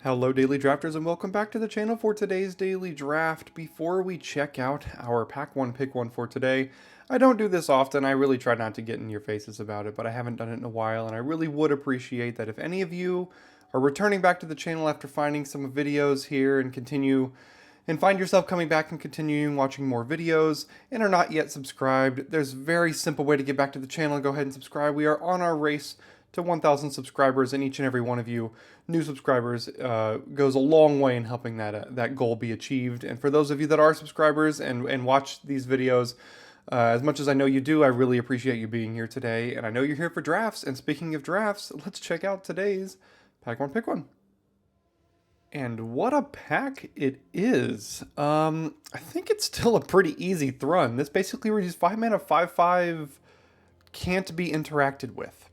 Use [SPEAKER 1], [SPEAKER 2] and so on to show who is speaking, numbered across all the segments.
[SPEAKER 1] Hello Daily Drafters and welcome back to the channel for today's Daily Draft. Before we check out our Pack 1 Pick 1 for today, I don't do this often, I really try not to get in your faces about it, but I haven't done it in a while and I really would appreciate that if any of you are returning back to the channel after finding some videos here and find yourself coming back and continuing watching more videos and are not yet subscribed, there's a very simple way to get back to the channel. Go ahead and subscribe. We are on our race to 1,000 subscribers, and each and every one of you new subscribers goes a long way in helping that goal be achieved. And for those of you that are subscribers and watch these videos, as much as I know you do, I really appreciate you being here today. And I know you're here for drafts. And speaking of drafts, let's check out today's Pack 1 Pick 1. And what a pack it is. I think it's still a pretty easy Thrun. This basically reads 5 mana, 5/5, can't be interacted with.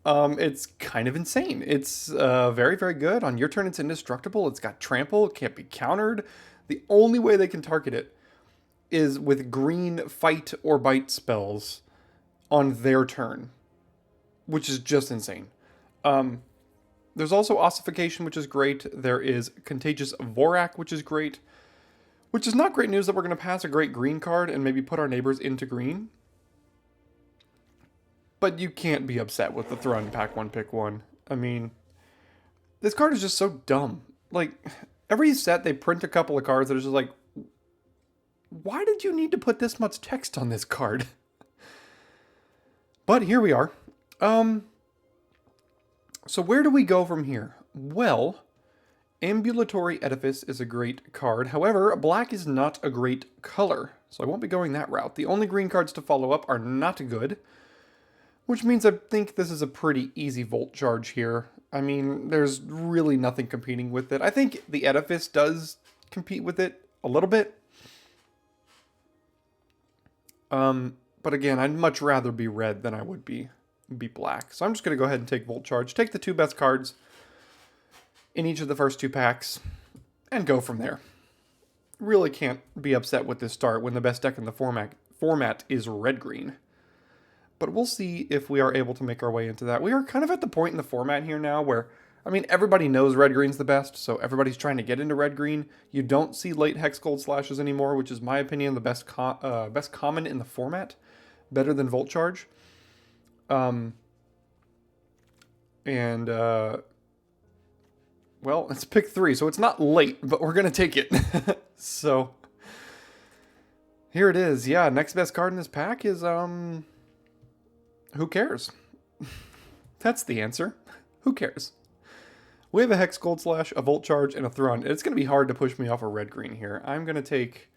[SPEAKER 1] It's kind of insane. It's very, very good. On your turn, it's indestructible. It's got trample. It can't be countered. The only way they can target it is with green fight or bite spells on their turn, which is just insane. There's also Ossification, which is great. There is Contagious Vorak, which is great. Which is not great news that we're going to pass a great green card and maybe put our neighbors into green. But you can't be upset with the Thrun Pack 1 Pick 1. I mean, this card is just so dumb. Like, every set they print a couple of cards that are just like, why did you need to put this much text on this card? But here we are. So where do we go from here? Well, Ambulatory Edifice is a great card. However, black is not a great color, so I won't be going that route. The only green cards to follow up are not good, which means I think this is a pretty easy Volt Charge here. I mean, there's really nothing competing with it. I think the Edifice does compete with it a little bit. But again, I'd much rather be red than I would be black. So I'm just going to go ahead and take Volt Charge, take the 2 best cards in each of the first 2 packs, and go from there. Really can't be upset with this start when the best deck in the format is red-green. But we'll see if we are able to make our way into that. We are kind of at the point in the format here now where, I mean, everybody knows red-green's the best, so everybody's trying to get into red-green. You don't see late Hex Gold Slashes anymore, which is, my opinion, the best common in the format. Better than Volt Charge. Well, it's pick 3, so it's not late, but we're going to take it. So, here it is. Yeah, next best card in this pack is, who cares? That's the answer. Who cares? We have a Hex Gold Slash, a Volt Charge, and a Thrun. It's going to be hard to push me off a red-green here. I'm going to take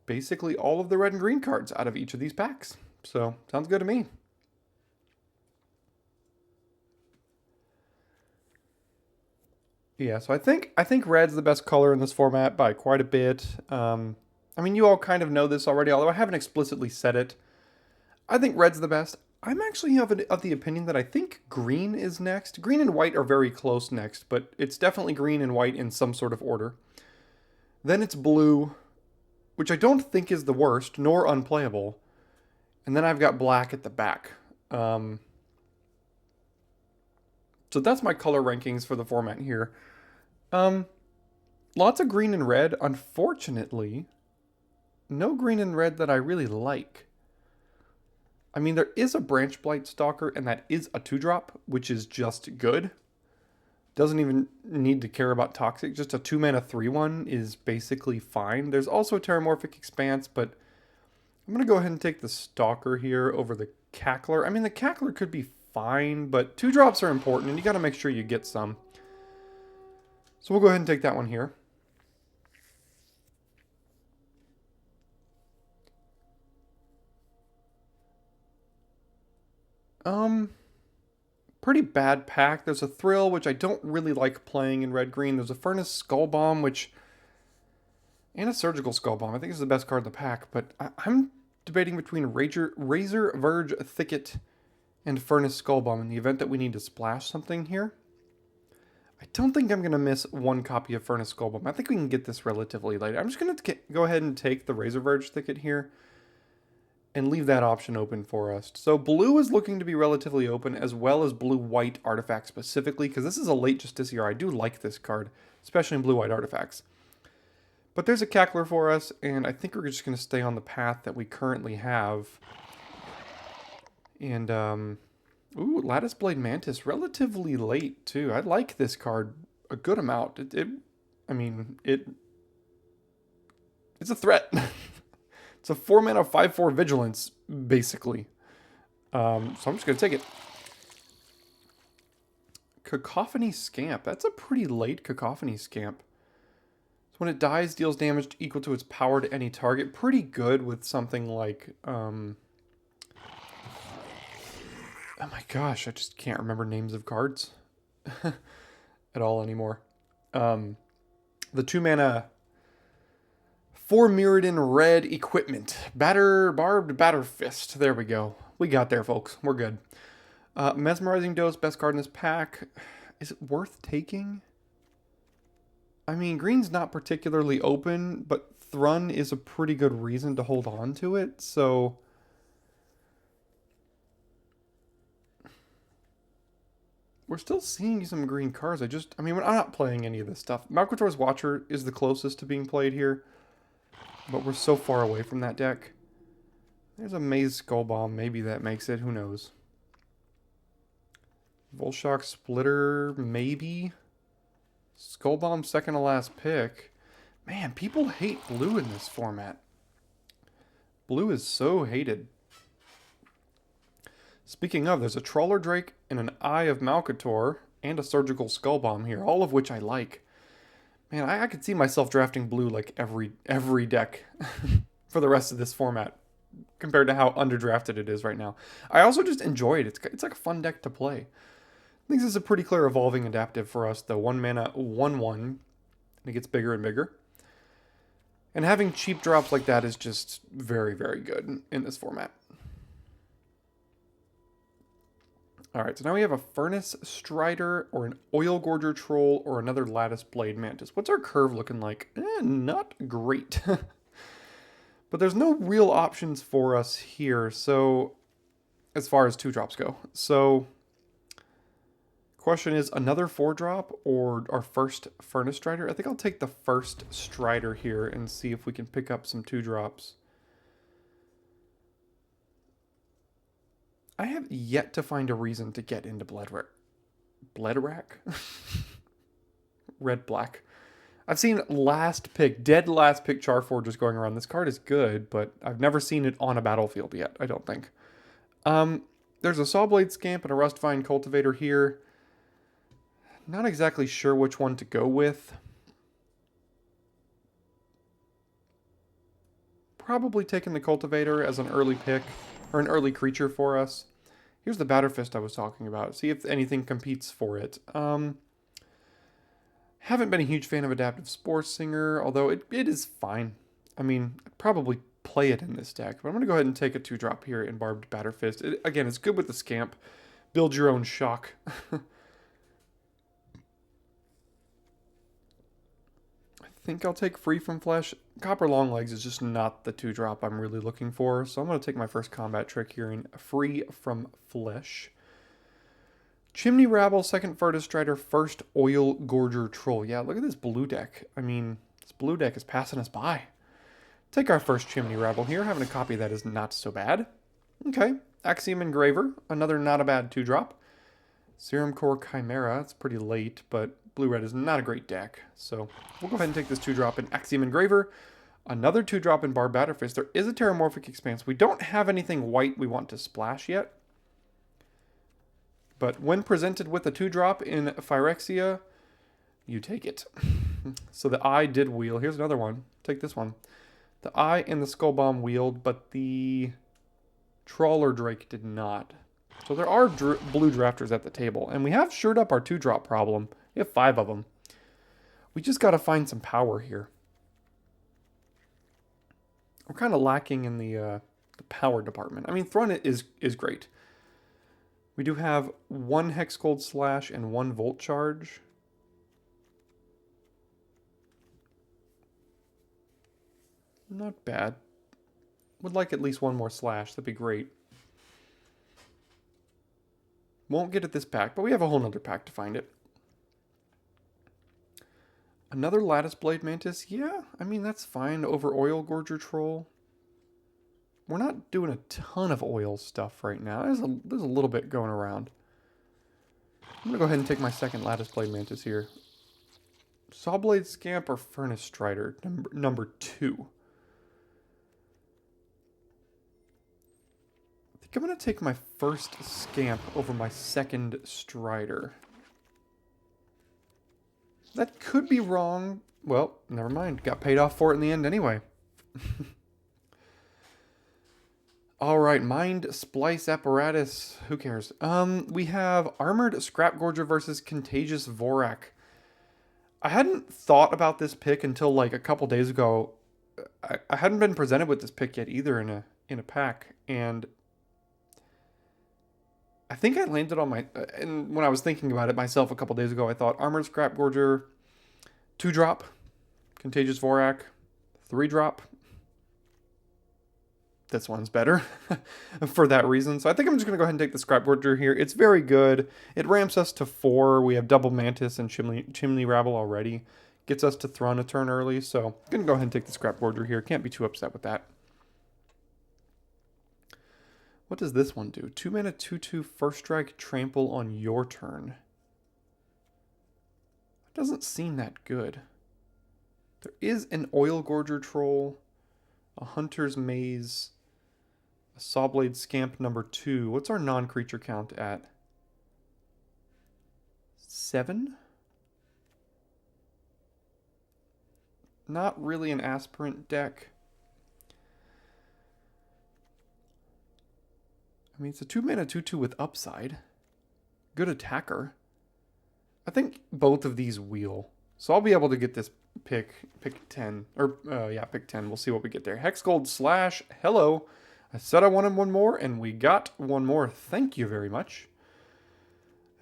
[SPEAKER 1] basically all of the red and green cards out of each of these packs. So, sounds good to me. Yeah, so I think red's the best color in this format by quite a bit. I mean, you all kind of know this already, although I haven't explicitly said it. I think red's the best. I'm actually of the opinion that I think green is next. Green and white are very close next, but it's definitely green and white in some sort of order. Then it's blue, which I don't think is the worst, nor unplayable. And then I've got black at the back. So that's my color rankings for the format here. Lots of green and red. Unfortunately, no green and red that I really like. I mean, there is a Branch Blight Stalker, and that is a 2-drop, which is just good. Doesn't even need to care about Toxic. Just a 2-mana 3/1 is basically fine. There's also a Terramorphic Expanse, but I'm going to go ahead and take the Stalker here over the Cackler. I mean, the Cackler could be fine, but 2-drops are important, and you got to make sure you get some. So we'll go ahead and take that one here. Pretty bad pack. There's a Thrill, which I don't really like playing in red-green. There's a Furnace Skull Bomb, and a Surgical Skull Bomb. I think this is the best card in the pack, but I'm debating between Razor Verge Thicket and Furnace Skull Bomb in the event that we need to splash something here. I don't think I'm going to miss 1 copy of Furnace Skull Bomb. I think we can get this relatively late. I'm just going to go ahead and take the Razor Verge Thicket here. and leave that option open for us. So blue is looking to be relatively open, as well as blue-white artifacts specifically, because this is a late Justiciar. I do like this card, especially in blue-white artifacts. But there's a Cackler for us, and I think we're just going to stay on the path that we currently have. And, ooh, Lattice Blade Mantis, relatively late, too. I like this card a good amount. I mean, it's a threat. It's a 4-mana 5/4 Vigilance, basically. So I'm just going to take it. Cacophony Scamp. That's a pretty late Cacophony Scamp. So when it dies, deals damage equal to its power to any target. Pretty good with something like... oh my gosh, I just can't remember names of cards at all anymore. The 2-mana... 4 Mirrodin red equipment. Barbed Batter Fist. There we go. We got there, folks. We're good. Mesmerizing Dose, best card in this pack. Is it worth taking? I mean, green's not particularly open, but Thrun is a pretty good reason to hold on to it, so... We're still seeing some green cards. I mean, I'm not playing any of this stuff. Malcator's Watcher is the closest to being played here. But we're so far away from that deck. There's a Maze Skull Bomb. Maybe that makes it. Who knows? Volshock Splitter. Maybe. Skull Bomb second to last pick. Man, people hate blue in this format. Blue is so hated. Speaking of, there's a Trawler Drake and an Eye of Malcator and a Surgical Skull Bomb here. All of which I like. Man, I could see myself drafting blue like every deck for the rest of this format compared to how underdrafted it is right now. I also just enjoy it. It's like a fun deck to play. I think this is a pretty clear evolving adaptive for us, though. 1-mana, 1/1, and it gets bigger and bigger. And having cheap drops like that is just very, very good in this format. Alright, so now we have a Furnace Strider, or an Oil Gorger Troll, or another Lattice Blade Mantis. What's our curve looking like? Not great. But there's no real options for us here, so... as far as 2-drops go. So... question is, another 4-drop, or our first Furnace Strider? I think I'll take the first Strider here, and see if we can pick up some 2-drops. I have yet to find a reason to get into Bledrack? Red-black. I've seen dead last pick Charforgers going around. This card is good, but I've never seen it on a battlefield yet, I don't think. There's a Sawblade Scamp and a Rustvine Cultivator here. Not exactly sure which one to go with. Probably taking the Cultivator as an early pick. Or an early creature for us. Here's the Batterfist I was talking about. See if anything competes for it. Haven't been a huge fan of Adaptive Spore Singer, although it is fine. I mean, I'd probably play it in this deck. But I'm going to go ahead and take a 2-drop here in Barbed Batterfist. Again, it's good with the Scamp. Build your own shock. I think I'll take Free from Flesh. Copper Longlegs is just not the 2-drop I'm really looking for, so I'm going to take my first combat trick here in Free from Flesh. Chimney Rabble, second Furnace Strider, first Oil Gorger Troll. Yeah, look at this blue deck. I mean, this blue deck is passing us by. Take our first Chimney Rabble here. Having a copy of that is not so bad. Okay, Axiom Engraver, another not a bad 2-drop. Serum Core Chimera, it's pretty late, but blue-red is not a great deck. So we'll go ahead and take this 2-drop in Axiom Engraver. Another 2-drop in Barbed Batterfist. There is a Terramorphic Expanse. We don't have anything white we want to splash yet. But when presented with a 2-drop in Phyrexia, you take it. So the Eye did wheel. Here's another one. Take this one. The Eye and the Skull Bomb wheeled, but the Trawler Drake did not. So there are blue drafters at the table. And we have shored up our 2-drop problem. We have 5 of them. We just got to find some power here. We're kind of lacking in the power department. I mean, Thrun is great. We do have 1 Hexcold Slash and 1 Volt Charge. Not bad. Would like at least one more slash. That'd be great. Won't get it this pack, but we have a whole nother pack to find it. Another Lattice Blade Mantis? Yeah, I mean, that's fine over Oil Gorger Troll. We're not doing a ton of oil stuff right now. There's a little bit going around. I'm going to go ahead and take my second Lattice Blade Mantis here. Sawblade Scamp or Furnace Strider, number 2. I think I'm going to take my first Scamp over my second Strider. That could be wrong. Well, never mind. Got paid off for it in the end anyway. Alright, Mind Splice Apparatus. Who cares? We have Armored Scrap Gorger versus Contagious Vorak. I hadn't thought about this pick until like a couple days ago. I hadn't been presented with this pick yet either in a pack, and I think I landed on my... and when I was thinking about it myself a couple days ago, I thought Armored Scrap Gorger, 2-drop, Contagious Vorak, 3-drop. This one's better for that reason. So I think I'm just going to go ahead and take the Scrap Gorger here. It's very good. It ramps us to 4. We have Double Mantis and Chimney Rabble already. Gets us to Throne a turn early. So I'm going to go ahead and take the Scrap Gorger here. Can't be too upset with that. What does this one do? 2 mana, 2/2, first strike, trample on your turn. It doesn't seem that good. There is an Oil Gorger Troll, a Hunter's Maze, a Sawblade Scamp number 2. What's our non-creature count at? 7? Not really an aspirant deck. I mean, it's a 2 mana 2/2 with upside. Good attacker. I think both of these wheel. So I'll be able to get this pick 10. Or, yeah, pick 10. We'll see what we get there. Hexgold slash hello. I said I wanted one more, and we got one more. Thank you very much.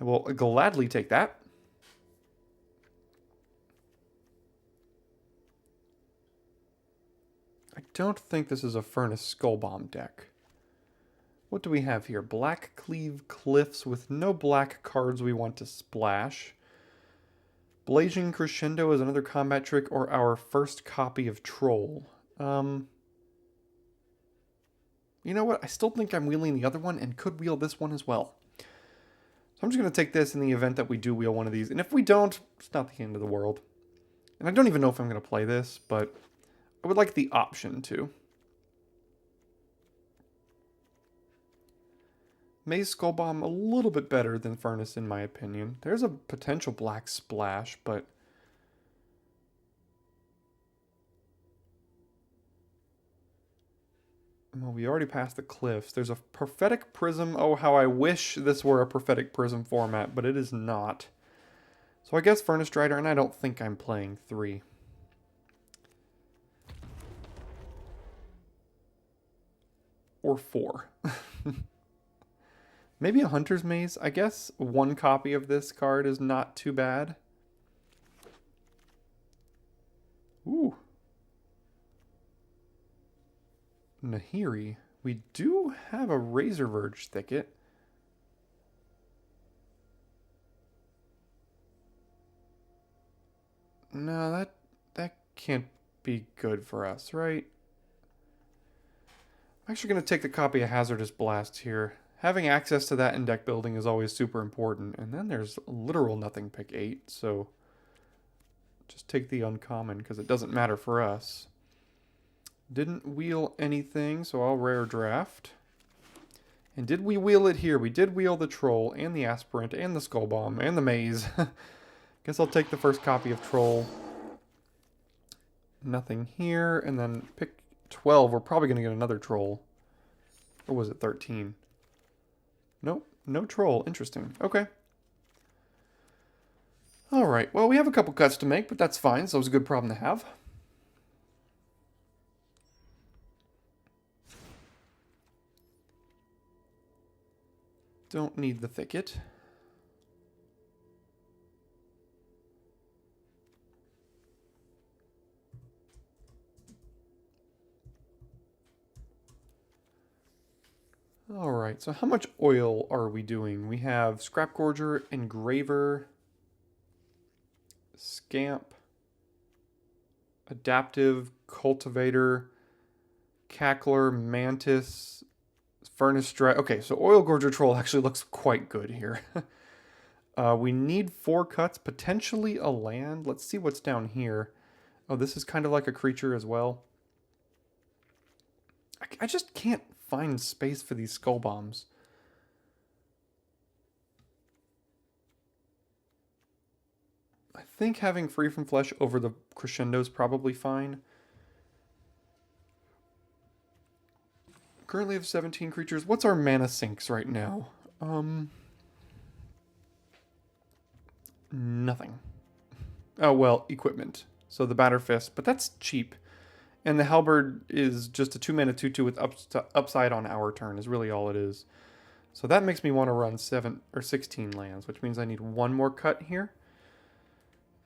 [SPEAKER 1] I will gladly take that. I don't think this is a Furnace Skullbomb deck. What do we have here? Black Cleave Cliffs with no black cards we want to splash. Blazing Crescendo is another combat trick, or our first copy of Troll. You know what? I still think I'm wheeling the other one and could wheel this one as well. So I'm just going to take this in the event that we do wheel one of these. And if we don't, it's not the end of the world. And I don't even know if I'm going to play this, but I would like the option to. Maze Skullbomb a little bit better than Furnace in my opinion. There's a potential black splash, but well, we already passed the cliffs. There's a Prophetic Prism. Oh, how I wish this were a Prophetic Prism format, but it is not. So I guess Furnace Strider, and I don't think I'm playing 3. Or 4. Maybe a Hunter's Maze. I guess one copy of this card is not too bad. Ooh. Nahiri. We do have a Razor Verge Thicket. No, that can't be good for us, right? I'm actually going to take the copy of Hazardous Blast here. Having access to that in deck building is always super important. And then there's literal nothing pick 8, so just take the uncommon because it doesn't matter for us. Didn't wheel anything, so I'll rare draft. And did we wheel it here? We did wheel the Troll and the Aspirant and the Skullbomb and the Maze. Guess I'll take the first copy of Troll. Nothing here, and then pick 12. We're probably going to get another Troll. Or was it 13? Nope, no Troll. Interesting. Okay. Alright, well, we have a couple cuts to make, but that's fine, so it's a good problem to have. Don't need the Thicket. Alright, so how much oil are we doing? We have Scrap Gorger, Engraver, Scamp, Adaptive, Cultivator, Cackler, Mantis, Furnace Strike. Okay, so Oil Gorger Troll actually looks quite good here. We need 4 cuts, potentially a land. Let's see what's down here. Oh, this is kind of like a creature as well. I just can't find space for these skull bombs. I think having Free from Flesh over the Crescendo is probably fine. Currently have 17 creatures. What's our mana sinks right now? Nothing. Oh, well, equipment. So the Batter Fist, but that's cheap. And the Halberd is just a 2-mana 2/2 with upside on our turn is really all it is. So that makes me want to run 7 or 16 lands, which means I need 1 more cut here.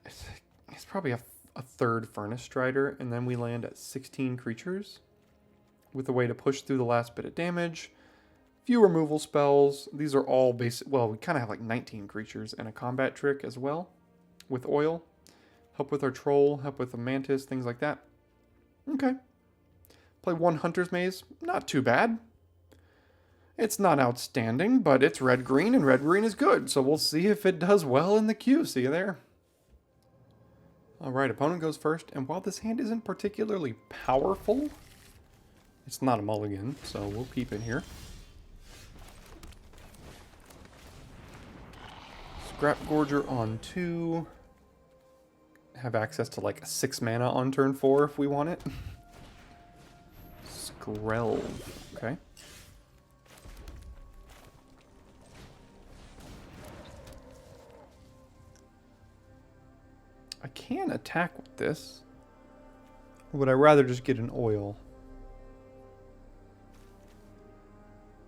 [SPEAKER 1] It's probably a third Furnace Strider, and then we land at 16 creatures with a way to push through the last bit of damage. Few removal spells. These are all basic. Well, we kind of have like 19 creatures and a combat trick as well with oil. Help with our troll, help with the mantis, things like that. Okay. Play 1 Hunter's Maze. Not too bad. It's not outstanding, but it's red-green, and red-green is good. So we'll see if it does well in the queue. See you there. Alright, opponent goes first. And while this hand isn't particularly powerful, it's not a mulligan, so we'll keep it here. Scrap Gorger on 2. Have access to like 6 mana on turn 4 if we want it. Skrelv. Okay. I can attack with this. Or would I rather just get an oil?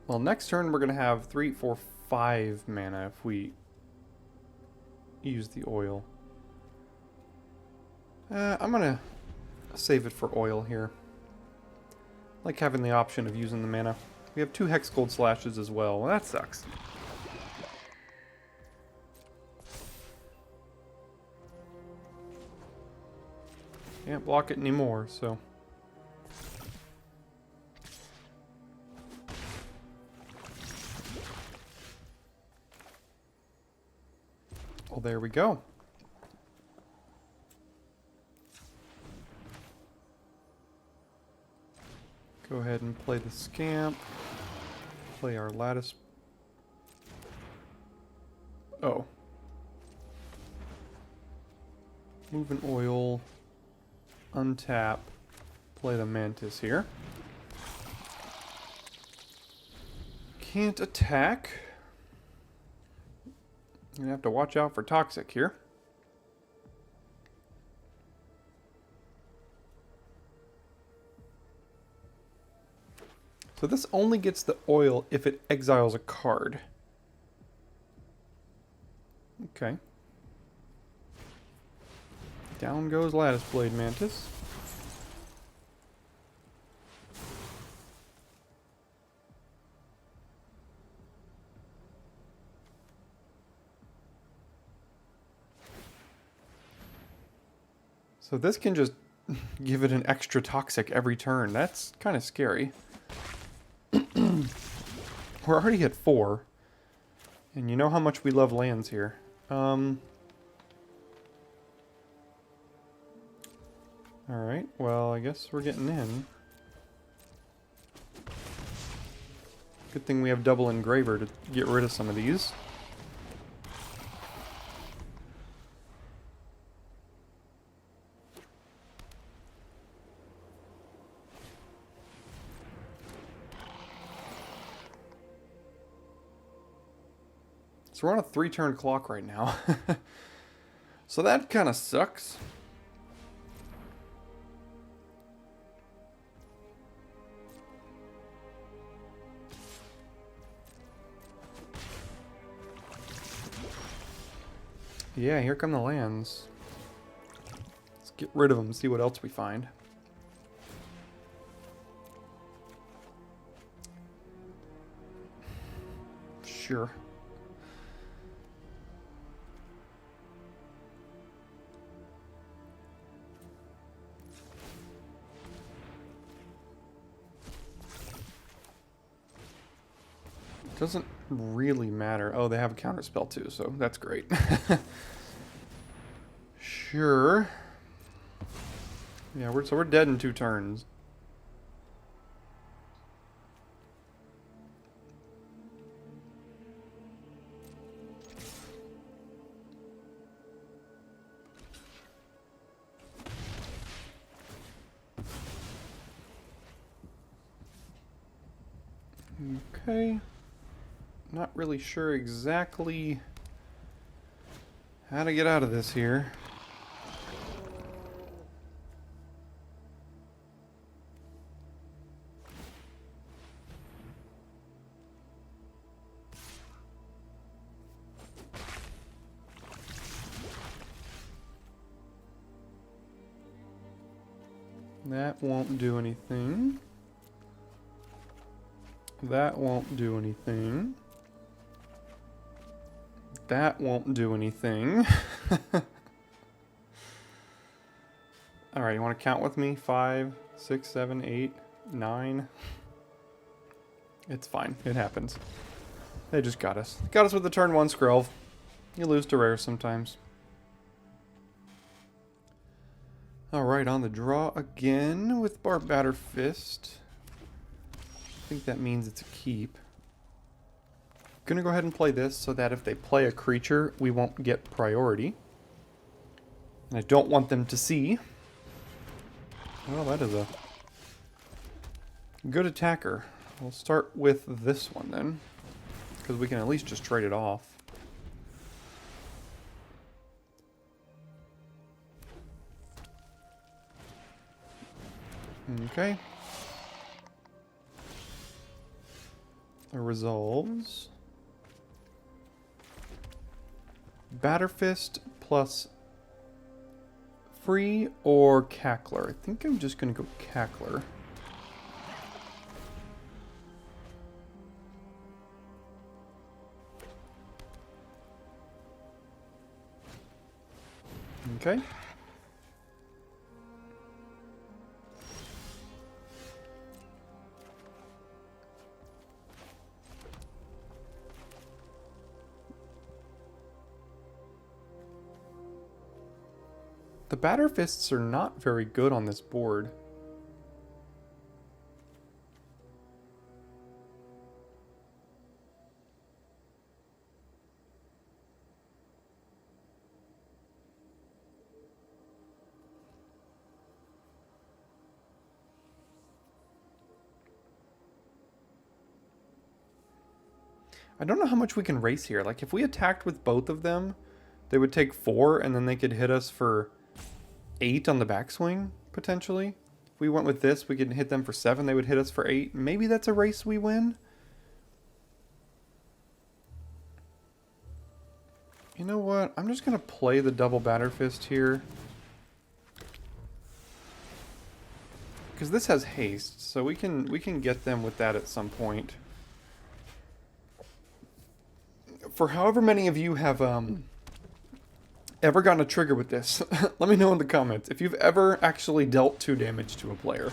[SPEAKER 1] Well, next turn we're going to have 3, 4, 5 mana if we use the oil. I'm going to save it for oil here. I like having the option of using the mana. We have 2 Hex Gold Slashes as well. Well, that sucks. Can't block it anymore, so... Well, there we go. Go ahead and play the Scamp. Play our Lattice. Oh. Move an oil. Untap. Play the Mantis here. Can't attack. You're gonna have to watch out for Toxic here. So this only gets the oil if it exiles a card. Okay. Down goes Lattice Blade Mantis. So this can just give it an extra toxic every turn. That's kind of scary. We're already at 4. And you know how much we love lands here. Alright, well, I guess we're getting in. Good thing we have double Engraver to get rid of some of these. So we're on a 3-turn clock right now. So that kind of sucks. Yeah, here come the lands. Let's get rid of them, see what else we find. Sure. Doesn't really matter. Oh, they have a counter spell too, so that's great. Sure. Yeah, we're dead in 2 turns. Okay. Not really sure exactly how to get out of this here. That won't do anything. That won't do anything. That won't do anything. Alright, you want to count with me? 5, 6, 7, 8, 9. It's fine. It happens. They just got us. Got us with the turn 1 Skrelv. You lose to rare sometimes. Alright, on the draw again with Barbatter Fist. I think that means it's a keep. Gonna go ahead and play this so that if they play a creature, we won't get priority. And I don't want them to see. Well, that is a good attacker. We'll start with this one then, because we can at least just trade it off. Okay. It resolves. Batterfist plus free or Cackler. I think I'm just going to go Cackler. Okay. The batter fists are not very good on this board. I don't know how much we can race here. Like, if we attacked with both of them, they would take 4, and then they could hit us for 8 on the backswing, potentially. If we went with this, we could hit them for 7, they would hit us for 8. Maybe that's a race we win? You know what? I'm just going to play the double batter fist here. Because this has haste, so we can get them with that at some point. For however many of you have ever gotten a trigger with this, let me know in the comments if you've ever actually dealt 2 damage to a player.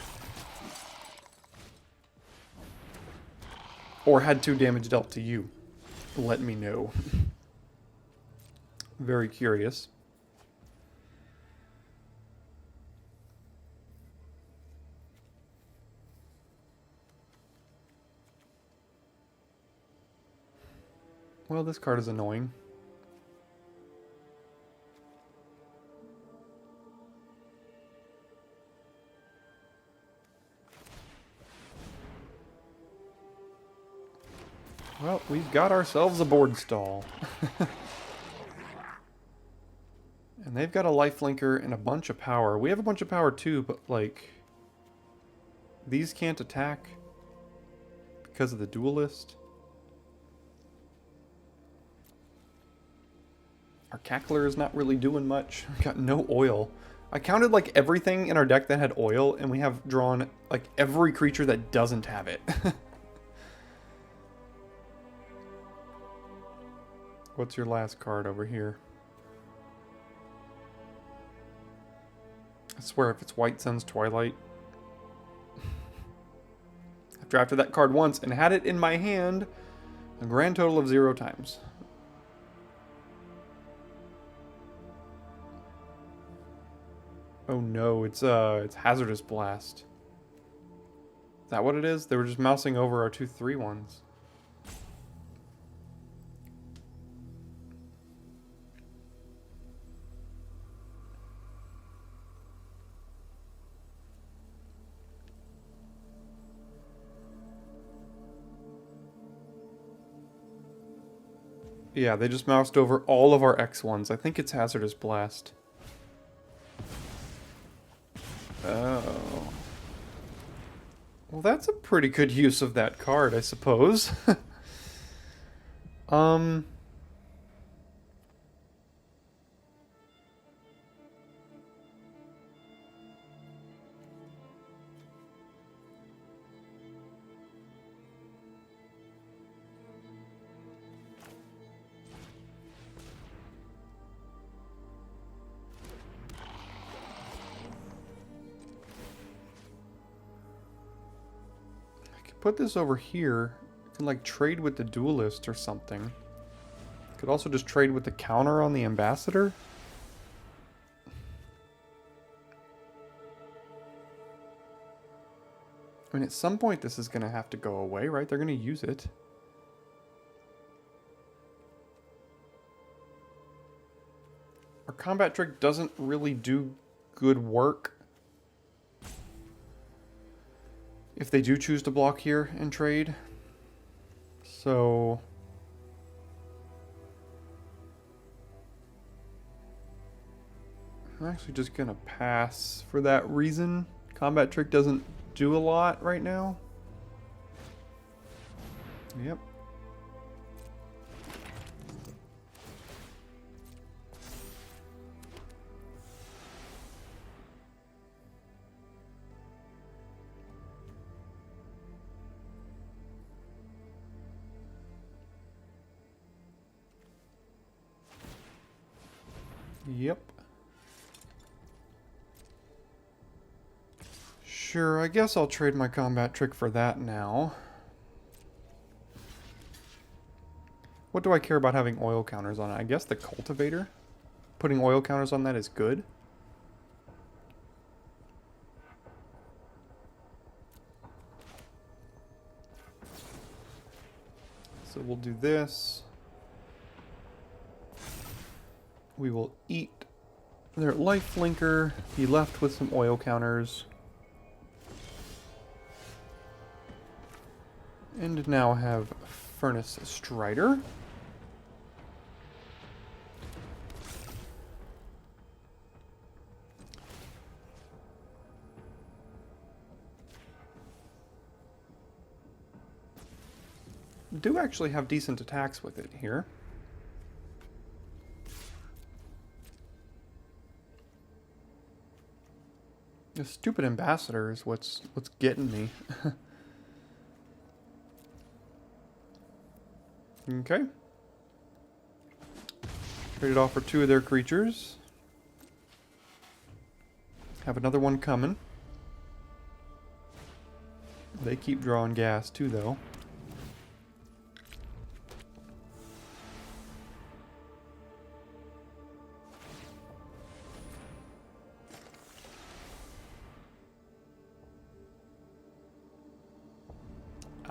[SPEAKER 1] Or had 2 damage dealt to you. Let me know. Very curious. Well, this card is annoying. Well, we've got ourselves a board stall. And they've got a lifelinker and a bunch of power. We have a bunch of power too, but like... these can't attack because of the duelist. Our Cackler is not really doing much. We got no oil. I counted like everything in our deck that had oil, and we have drawn like every creature that doesn't have it. What's your last card over here? I swear if it's White Sun's Twilight. I've drafted that card once and had it in my hand a grand total of 0 times. Oh no, it's Hazardous Blast. Is that what it is? They were just mousing over our 2/3 ones. Yeah, they just moused over all of our X1s. I think it's Hazardous Blast. Oh. Well, that's a pretty good use of that card, I suppose. Put this over here. I can like trade with the duelist or something. Could also just trade with the counter on the ambassador. I mean, at some point this is going to have to go away, right? They're going to use it. Our combat trick doesn't really do good work if they do choose to block here and trade. So I'm actually just gonna pass for that reason. Combat trick doesn't do a lot right now. Yep. Yep. Sure, I guess I'll trade my combat trick for that now. What do I care about having oil counters on it? I guess the cultivator? Putting oil counters on that is good. So we'll do this. We will eat their life flinker, be left with some oil counters. And now have Furnace Strider. Do actually have decent attacks with it here. The stupid ambassador is what's getting me. Okay. Trade it off for 2 of their creatures. Have another one coming. They keep drawing gas too, though.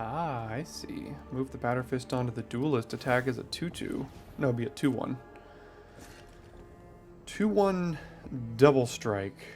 [SPEAKER 1] Ah, I see. Move the Batter Fist onto the duelist. Attack as a 2/2. No, it'd be a 2/1. 2/1 double strike.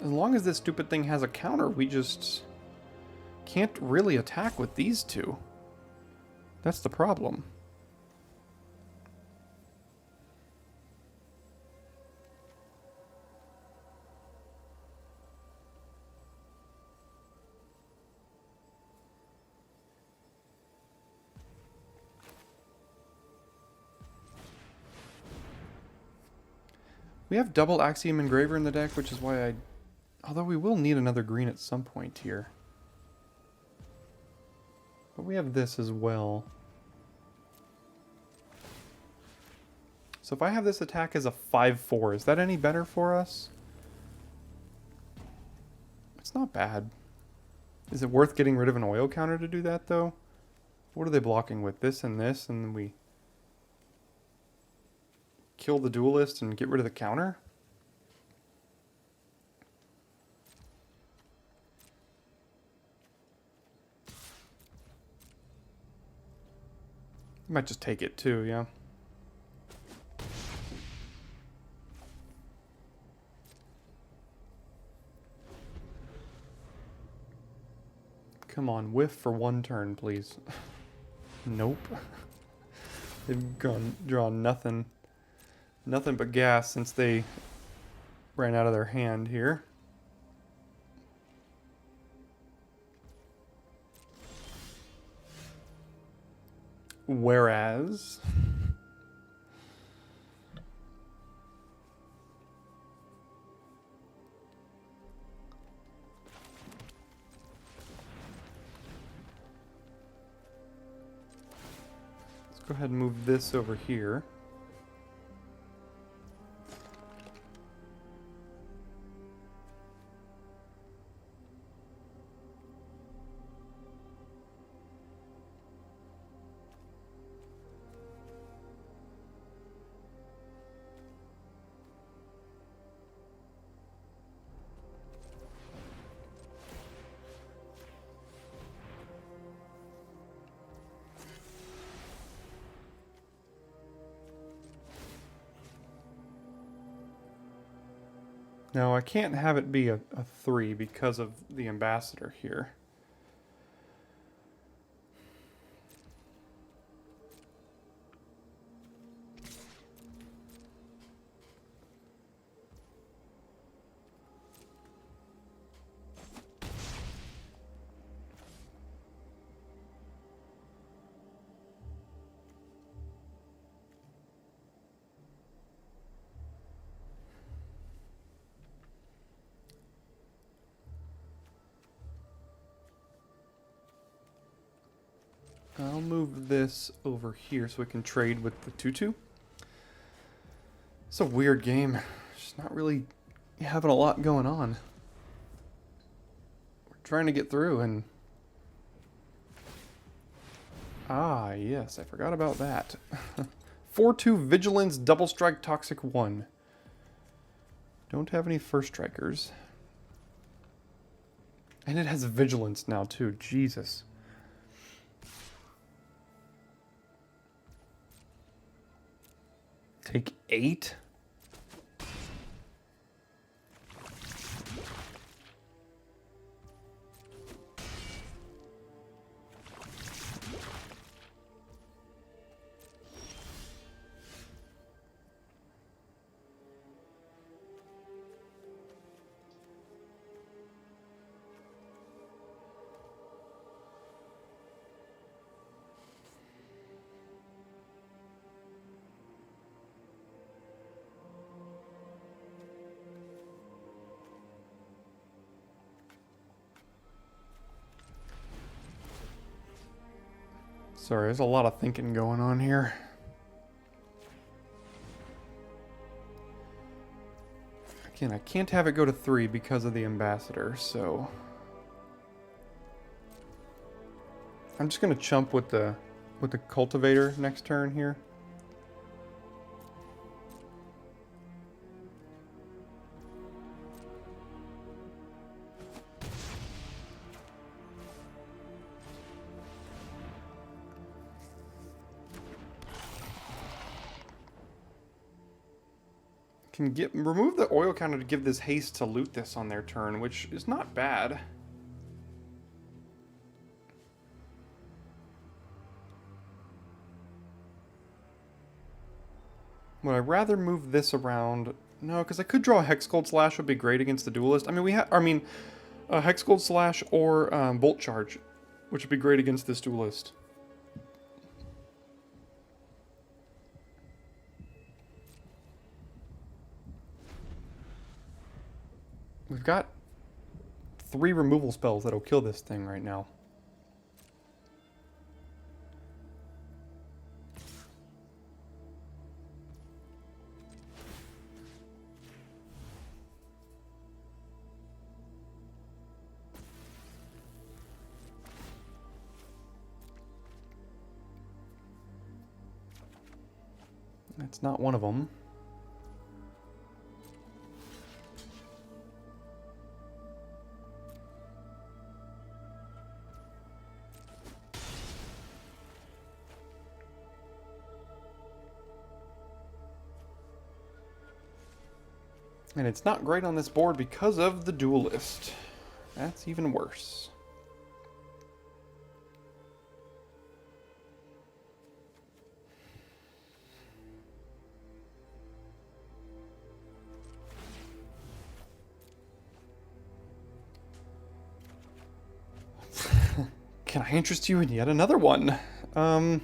[SPEAKER 1] As long as this stupid thing has a counter, we just can't really attack with these two. That's the problem. We have double Axiom Engraver in the deck, which is why I... Although we will need another green at some point here. But we have this as well. So if I have this attack as a 5/4, is that any better for us? It's not bad. Is it worth getting rid of an oil counter to do that, though? What are they blocking with? This, and then we kill the duelist and get rid of the counter? Might just take it too, yeah. Come on, whiff for one turn, please. Nope. They've drawn nothing. Nothing but gas since they ran out of their hand here. Whereas... Let's go ahead and move this over here. No, I can't have it be a 3 because of the ambassador here. I'll move this over here so we can trade with the 2/2. It's a weird game. Just not really having a lot going on. We're trying to get through and... Ah, yes, I forgot about that. 4/2 Vigilance, Double Strike, Toxic 1. Don't have any first strikers. And it has Vigilance now too, Jesus. Take 8? Sorry, there's a lot of thinking going on here. Again, I can't have it go to 3 because of the ambassador, so... I'm just gonna chump with the cultivator next turn here. Can remove the oil counter to give this haste to loot this on their turn, which is not bad. Would I rather move this around? No, because I could draw a Hexgold Slash would be great against the Duelist. I mean, Hexgold Slash or Bolt Charge, which would be great against this Duelist. We've got 3 removal spells that'll kill this thing right now. That's not one of them. And it's not great on this board because of the Duelist. That's even worse. Can I interest you in yet another one? Do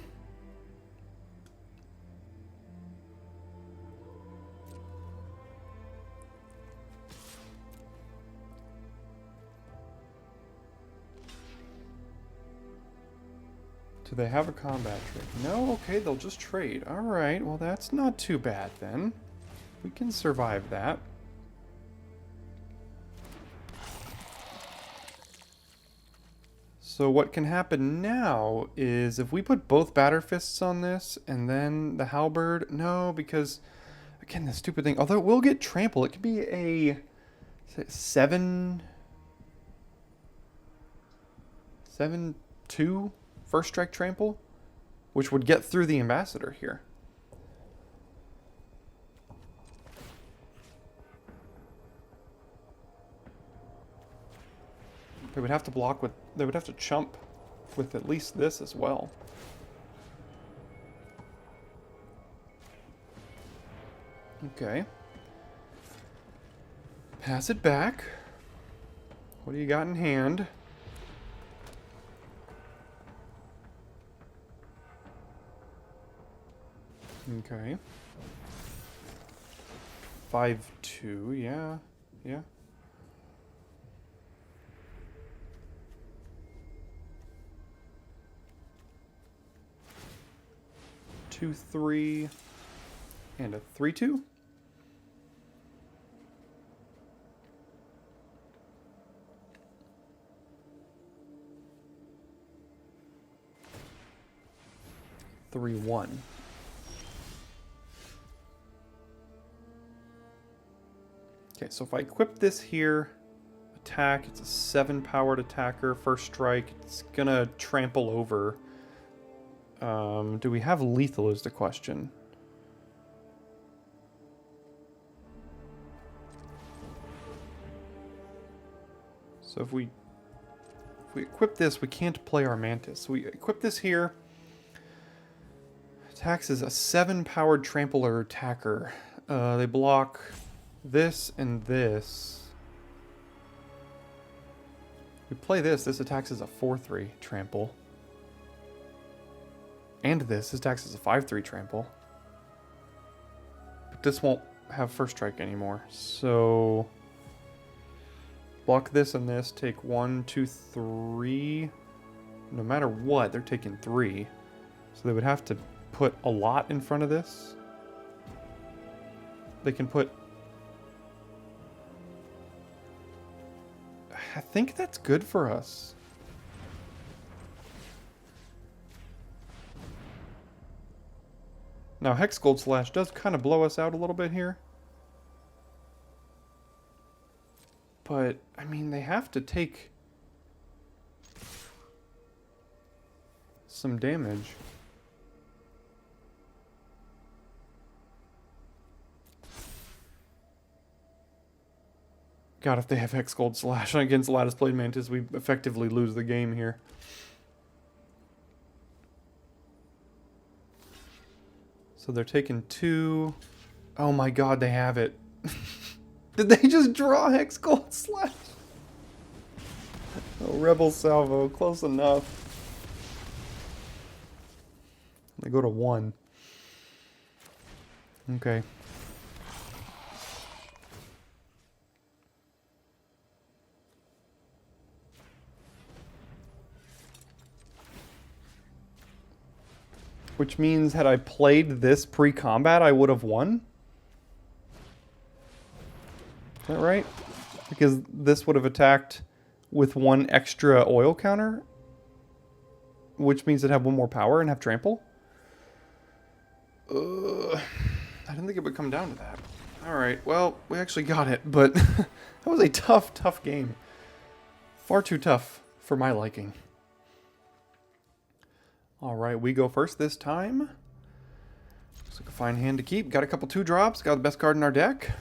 [SPEAKER 1] they have a combat trick? No? Okay, they'll just trade. Alright, well that's not too bad then. We can survive that. So what can happen now is if we put both Batter Fists on this and then the Halberd, no, because again, the stupid thing, although it will get trampled, it could be a 7-2 first strike trample, which would get through the Ambassador here. They would have to block with, they would have to chump with at least this as well. Okay. Pass it back. What do you got in hand? Okay. 5-2, yeah. Yeah. 2-3 and a 3-2. 3-1. Okay, so if I equip this here, attack, it's a 7-powered attacker, first strike, it's gonna trample over. Do we have lethal is the question. So if we equip this, we can't play our Mantis. So we equip this here. Attacks is a 7-powered trampler attacker. They block this and this. We play this. This attacks as a 4-3 trample. And this attacks as a 5-3 trample. But this won't have first strike anymore. So block this and this. Take 1, 2, 3. No matter what, they're taking 3. So they would have to put a lot in front of this. They can put... I think that's good for us. Now, Hexgold Slash does kind of blow us out a little bit here. But, I mean, they have to take some damage. God, if they have Hexgold Slash against Lattice Blade Mantis, we effectively lose the game here. So they're taking 2, Oh my god, they have it. Did they just draw Hex Gold Slash? Oh, Rebel Salvo, close enough. They go to 1. Okay. Which means had I played this pre-combat, I would have won? Is that right? Because this would have attacked with 1 extra oil counter, which means it'd have 1 more power and have trample. I didn't think it would come down to that. Alright, well, we actually got it, but that was a tough, tough game. Far too tough for my liking. Alright, we go first this time. Looks like a fine hand to keep. Got a couple 2-drops, got the best card in our deck.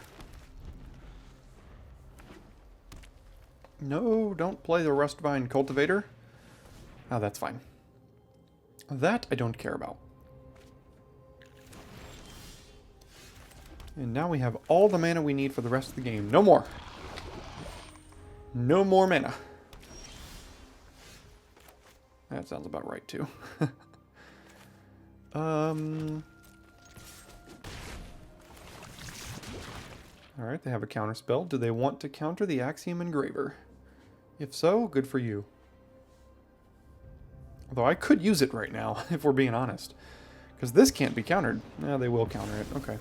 [SPEAKER 1] No, don't play the Rustvine Cultivator. Oh, that's fine. That I don't care about. And now we have all the mana we need for the rest of the game. No more. No more mana. That sounds about right, too. Alright, they have a counter spell. Do they want to counter the Axiom Engraver? If so, good for you. Although I could use it right now, if we're being honest. Because this can't be countered. Yeah, they will counter it. Okay.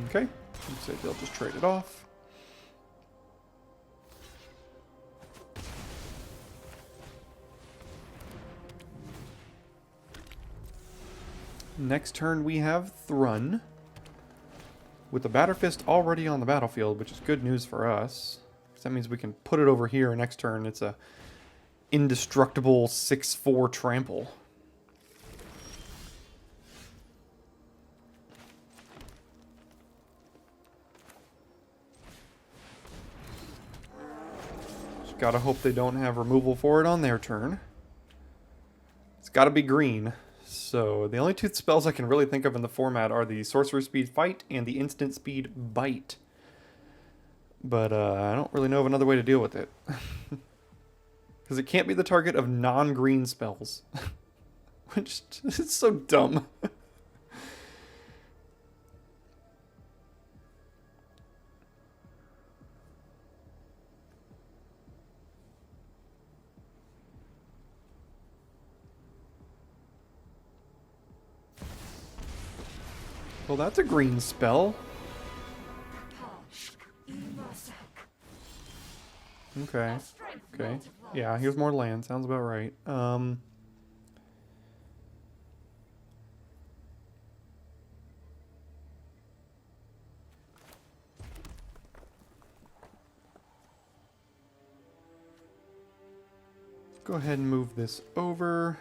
[SPEAKER 1] Okay. Looks like they'll just trade it off. Next turn we have Thrun. With the Batterfist already on the battlefield, which is good news for us. That means we can put it over here. Next turn it's a indestructible 6/4 trample. Just gotta hope they don't have removal for it on their turn. It's gotta be green. So the only 2 spells I can really think of in the format are the Sorcerer Speed Fight and the Instant Speed Bite. But I don't really know of another way to deal with it. Because it can't be the target of non-green spells. Which is so dumb. Well, that's a green spell. Okay. Okay. Yeah, here's more land. Sounds about right. Go ahead and move this over.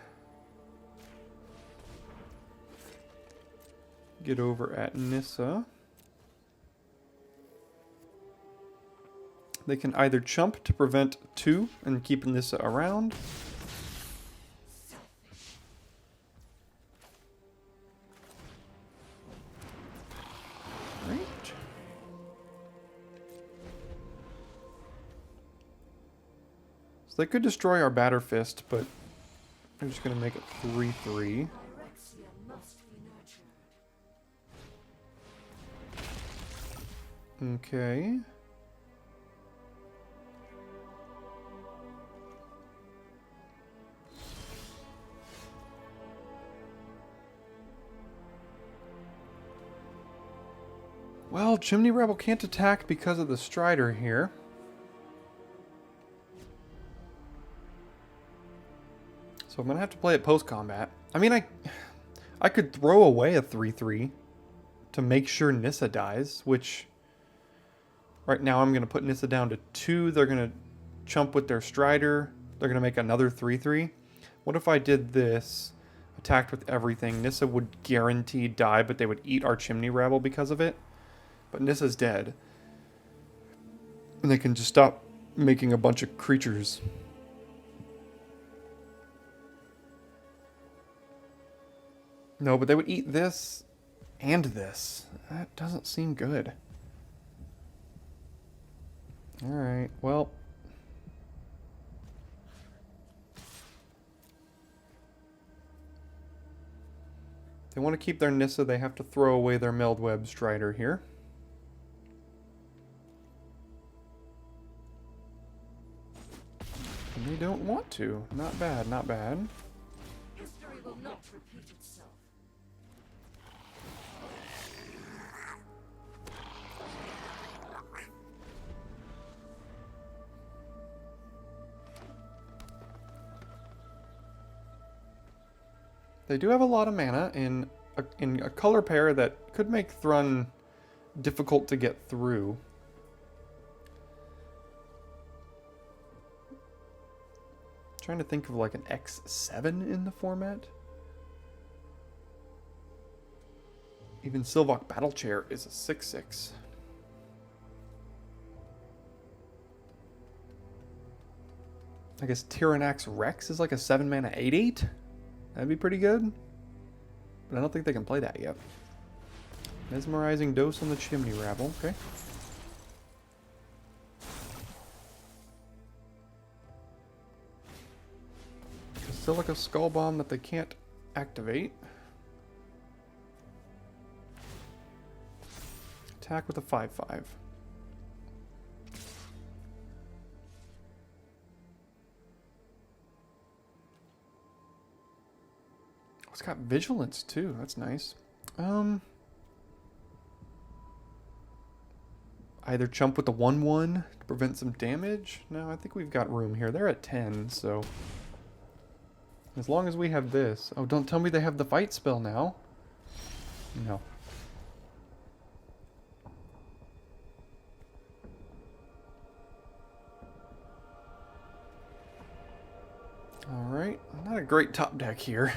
[SPEAKER 1] Get over at Nissa. They can either chump to prevent 2 and keep Nissa around. Right. So they could destroy our Batterfist, but I'm just going to make it 3/3. Okay. Well, Chimney Rebel can't attack because of the Strider here. So I'm going to have to play it post-combat. I mean, I could throw away a 3/3 to make sure Nissa dies, which right now I'm going to put Nissa down to 2. They're going to chump with their Strider. They're going to make another 3/3. What if I did this? attacked with everything. Nissa would guarantee die, but they would eat our Chimney Rabble because of it. But Nissa's dead. And they can just stop making a bunch of creatures. No, but they would eat this and this. That doesn't seem good. Alright, well. If they want to keep their Nissa, they have to throw away their Meldweb Strider here. And they don't want to. Not bad, not bad.
[SPEAKER 2] History will not repeat itself.
[SPEAKER 1] They do have a lot of mana in a color pair that could make Thrun difficult to get through. Trying to think of like an X7 in the format. Even Sylvok Battle Chair is a 6/6. I guess Tyrannax Rex is like a 7 mana 8/8. That'd be pretty good. But I don't think they can play that yet. Mesmerizing Dose on the Chimney Rabble. Okay. Silica Skull Bomb that they can't activate. Attack with a 5/5. It's got Vigilance too. That's nice. Either chump with the 1/1 to prevent some damage. No, I think we've got room here. They're at 10, so as long as we have this. Oh, don't tell me they have the fight spell now. No. Alright, not a great top deck here.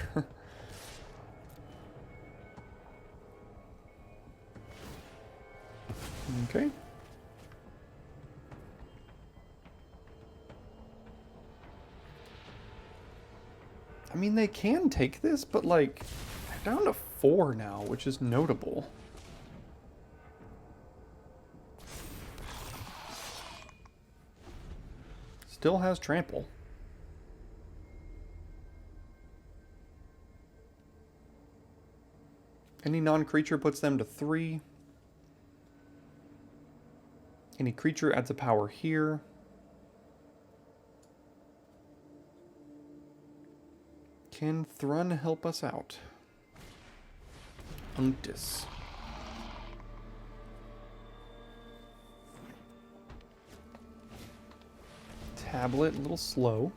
[SPEAKER 1] Okay. I mean, they can take this, but like, they're down to 4 now, which is notable. Still has trample. Any non-creature puts them to 3. Any creature adds a power here. Can Thrun help us out? Unctus. Tablet, a little slow.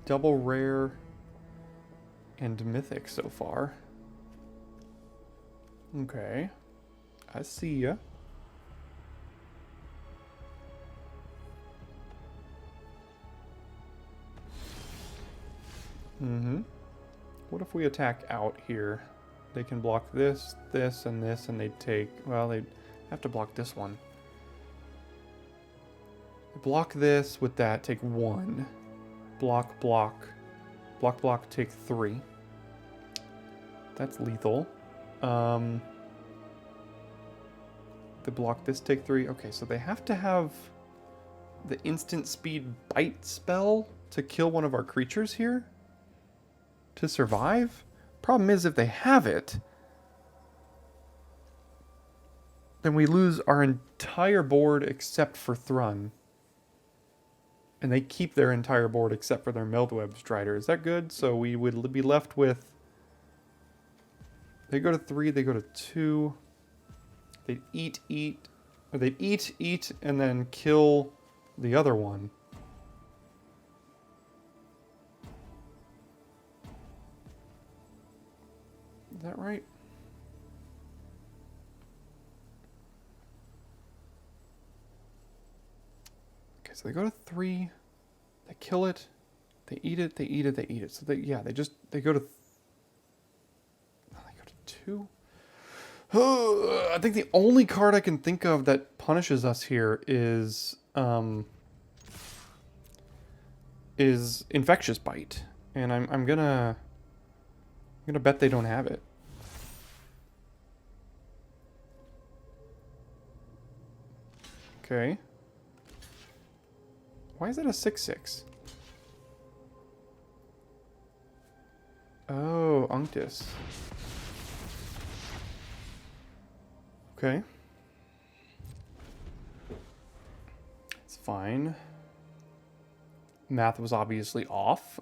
[SPEAKER 1] Double rare and mythic so far. Okay. I see ya. What if we attack out here? They can block this, this, and this, and they'd take... Well, they'd have to block this one. Block this with that, take 1. Block, block. Block, block, take 3. That's lethal. They block this, take 3. Okay, so they have to have the instant speed bite spell to kill one of our creatures here to survive. Problem is, if they have it, then we lose our entire board except for Thrun. And they keep their entire board except for their Meldweb Strider. Is that good? So we would be left with... They go to 3, they go to 2. They'd eat, or they'd eat, and then kill the other one. that right? Okay, so they go to 3. They kill it. They eat it. They eat it. They eat it. So they they go to 2. I think the only card I can think of that punishes us here is Infectious Bite, and I'm gonna bet they don't have it. Okay. Why is that a 6/6? Oh, Unctus. Okay. It's fine. Math was obviously off.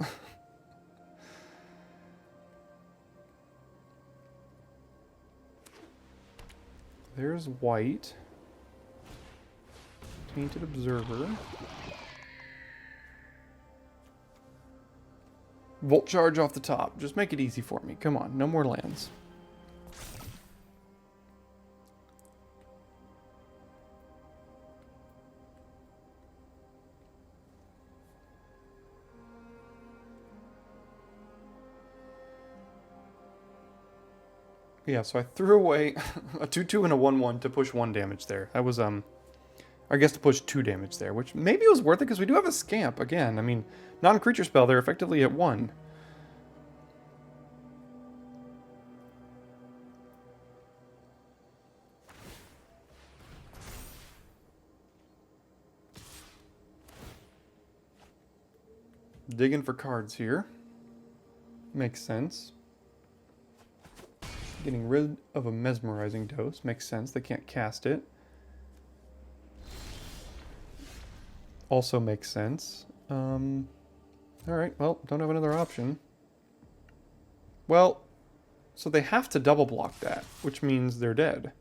[SPEAKER 1] There's white. Tainted Observer. Volt Charge off the top. Just make it easy for me. Come on, no more lands. Yeah, so I threw away a 2/2 and a 1/1 to push 1 damage there. That was, I guess to push 2 damage there, which maybe it was worth it because we do have a Scamp again. I mean, non-creature spell, they're effectively at 1. Digging for cards here. Makes sense. Getting rid of a Mesmerizing Dose. Makes sense. They can't cast it. Also makes sense. Alright, well, don't have another option. Well, so they have to double block that, which means they're dead.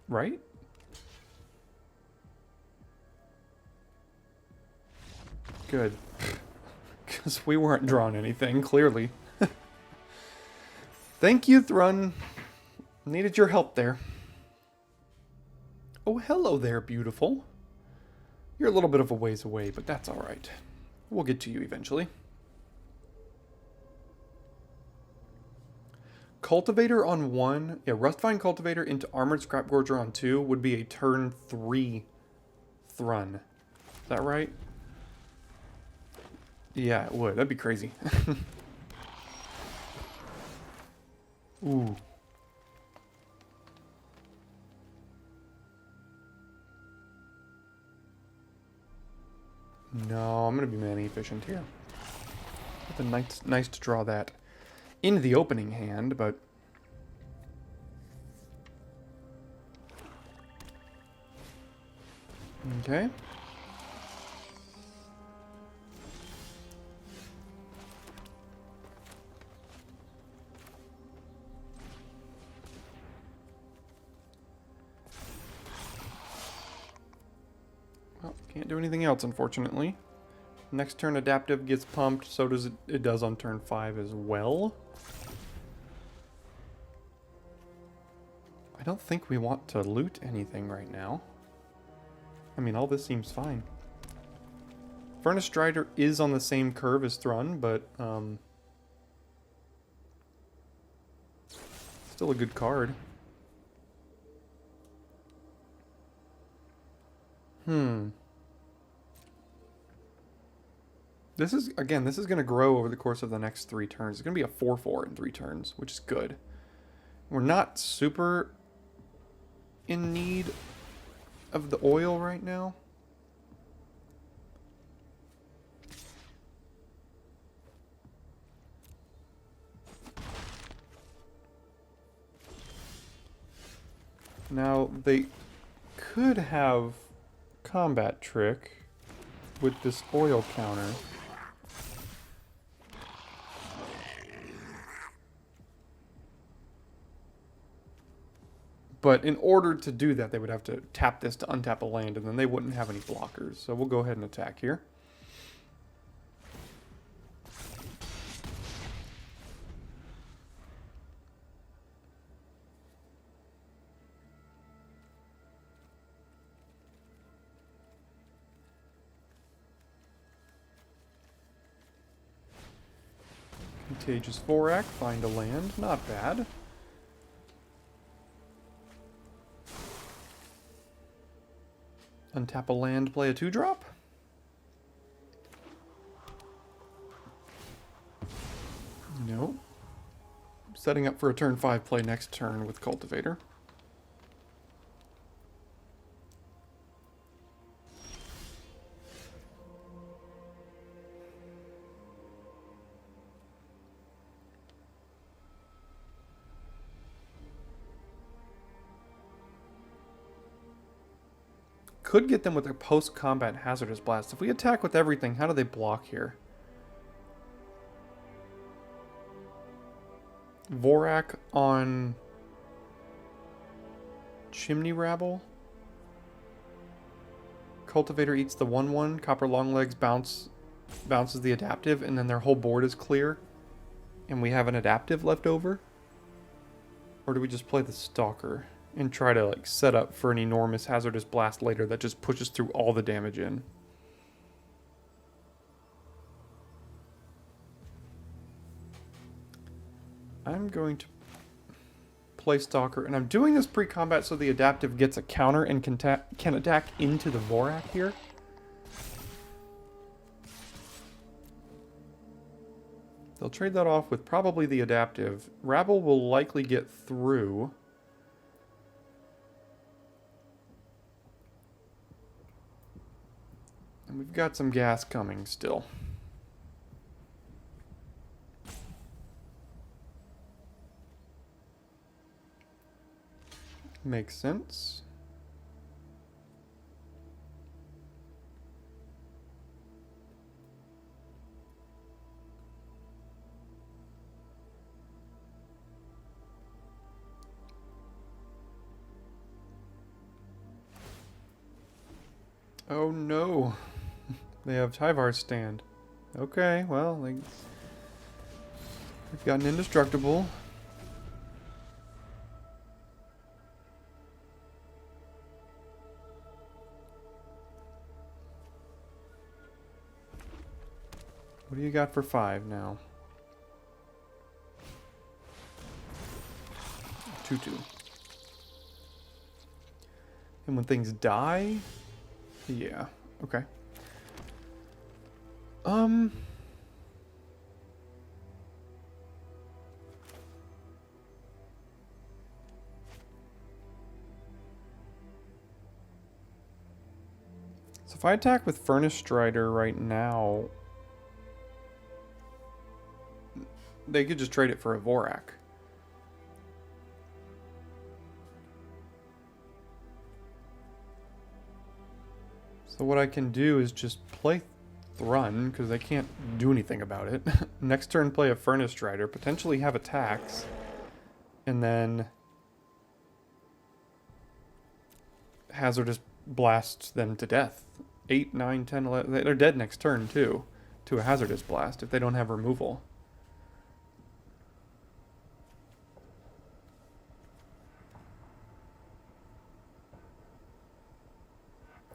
[SPEAKER 1] Right? Good. Because we weren't drawing anything, clearly. Thank you, Thrun. Needed your help there. Oh, hello there, beautiful. You're a little bit of a ways away, but that's alright. We'll get to you eventually. Cultivator on 1. Yeah, Rustvine Cultivator into Armored Scrapgorger on 2 would be a turn 3 Thrun. Is that right? Yeah, it would. That'd be crazy. Ooh. No, I'm going to be mana efficient here. It's nice to draw that in the opening hand, but... Okay. Well, can't do anything else, unfortunately. Next turn, Adaptive gets pumped, so does it does on turn 5 as well. I don't think we want to loot anything right now. I mean, all this seems fine. Furnace Strider is on the same curve as Thrun, but still a good card. This is going to grow over the course of the next 3 turns. It's going to be a 4/4 in 3 turns, which is good. We're not super in need of the oil right now. Now, they could have Combat Trick with this oil counter. But in order to do that, they would have to tap this to untap a land, and then they wouldn't have any blockers. So we'll go ahead and attack here. Contagious Vorak, find a land, not bad. Untap a land, play a 2-drop. No. Setting up for a turn 5 play next turn with Cultivator. Could get them with their post-combat Hazardous Blast. If we attack with everything, how do they block here? Vorak on Chimney Rabble. Cultivator eats the 1/1. Copper Longlegs bounces the adaptive, and then their whole board is clear. And we have an adaptive left over? Or do we just play the Stalker and try to like set up for an enormous Hazardous Blast later that just pushes through all the damage in? I'm going to play Stalker, and I'm doing this pre-combat so the adaptive gets a counter and can attack into the Vorak here. They'll trade that off with probably the adaptive. Rabble will likely get through. And we've got some gas coming still. Makes sense. Oh no. They have Tyvar's stand. Okay, well, they've gotten indestructible. What do you got for 5 now? 2/2. And when things die? Yeah, okay. So if I attack with Furnace Strider right now, they could just trade it for a Vorak. So what I can do is just play Thrun, because they can't do anything about it. Next turn play a Furnace Strider, potentially have attacks, and then Hazardous Blast them to death. 8, 9, 10, 11... They're dead next turn, too, to a Hazardous Blast, if they don't have removal.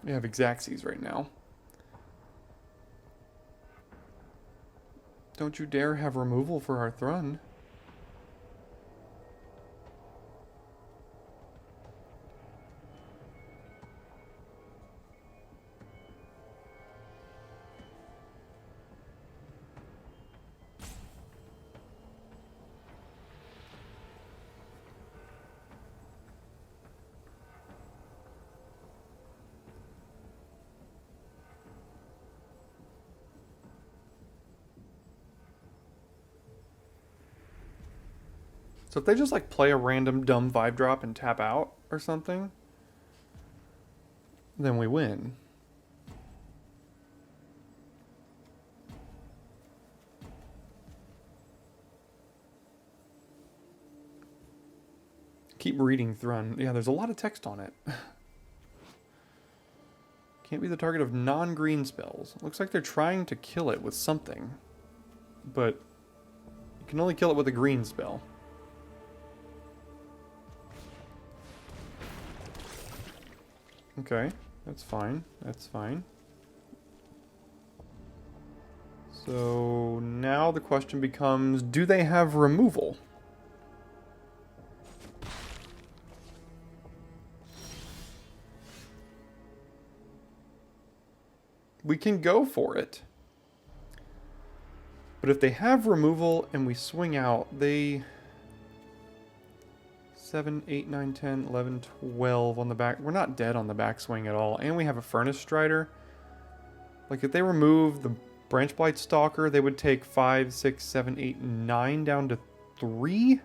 [SPEAKER 1] We have Xaxes right now. Don't you dare have removal for our Thrun. So if they just like play a random dumb 5-drop and tap out or something, then we win. keep reading Thrun. Yeah, there's a lot of text on it. Can't be the target of non-green spells. Looks like they're trying to kill it with something. But you can only kill it with a green spell. Okay, that's fine. That's fine. So now the question becomes, do they have removal? We can go for it. But if they have removal and we swing out, they... 7, 8, 9, 10, 11, 12 on the back. We're not dead on the backswing at all. And we have a Furnace Strider. Like, if they remove the Branch Blight Stalker, they would take 5, 6, 7, 8, 9 down to 3?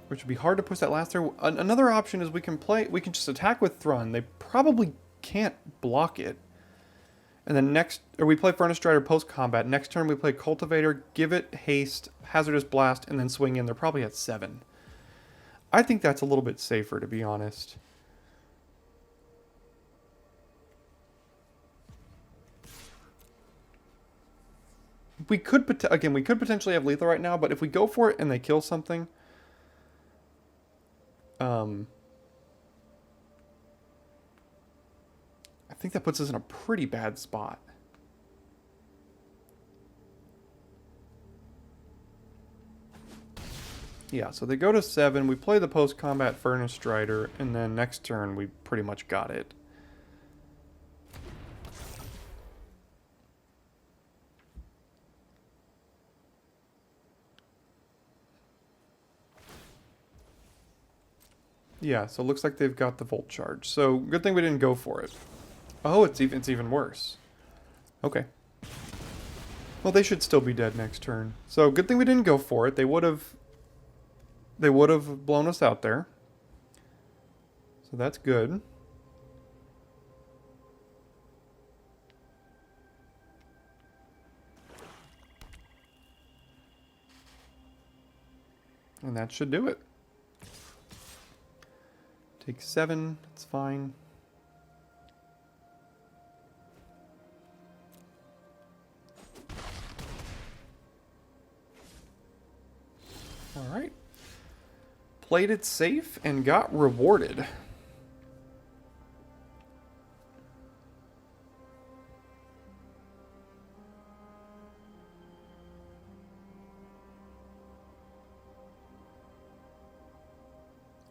[SPEAKER 1] Which would be hard to push that last through. Another option is we can just attack with Thrun. They probably can't block it. And then we play Furnace Strider post-combat. Next turn we play Cultivator, give it haste, Hazardous Blast, and then swing in. They're probably at 7. I think that's a little bit safer, to be honest. We could potentially have lethal right now, but if we go for it and they kill something... I think that puts us in a pretty bad spot. Yeah, so they go to 7, we play the post-combat Furnace Strider, and then next turn we pretty much got it. Yeah, so it looks like they've got the Volt Charge. So good thing we didn't go for it. Oh, it's even worse. Okay. Well, they should still be dead next turn. So good thing we didn't go for it. They would have blown us out there. So that's good. And that should do it. Take 7, it's fine. Alright. Played it safe and got rewarded.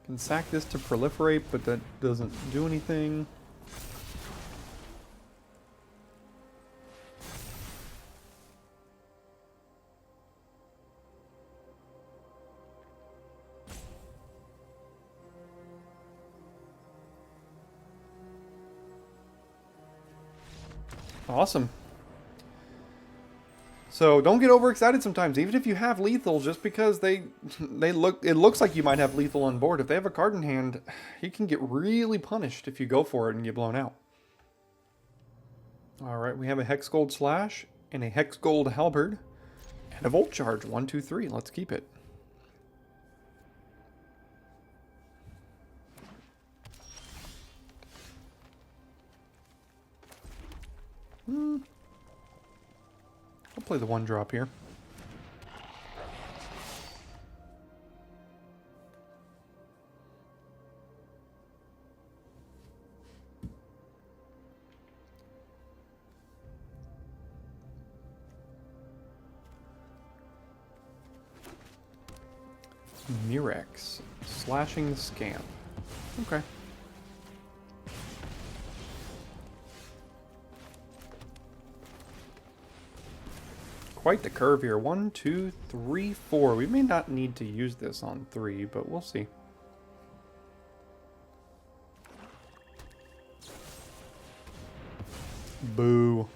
[SPEAKER 1] Can sack this to proliferate, but that doesn't do anything. Awesome. So don't get overexcited sometimes, even if you have lethal, just because it looks like you might have lethal on board. If they have a card in hand, you can get really punished if you go for it and get blown out. Alright, we have a Hex Gold Slash and a Hex Gold Halberd and a Volt Charge. 1, 2, 3. Let's keep it. I'll play the 1 drop here. Murex. Slashing the Scamp. Okay. Quite the curve here. 1, 2, 3, 4. We may not need to use this on 3, but we'll see. Boo.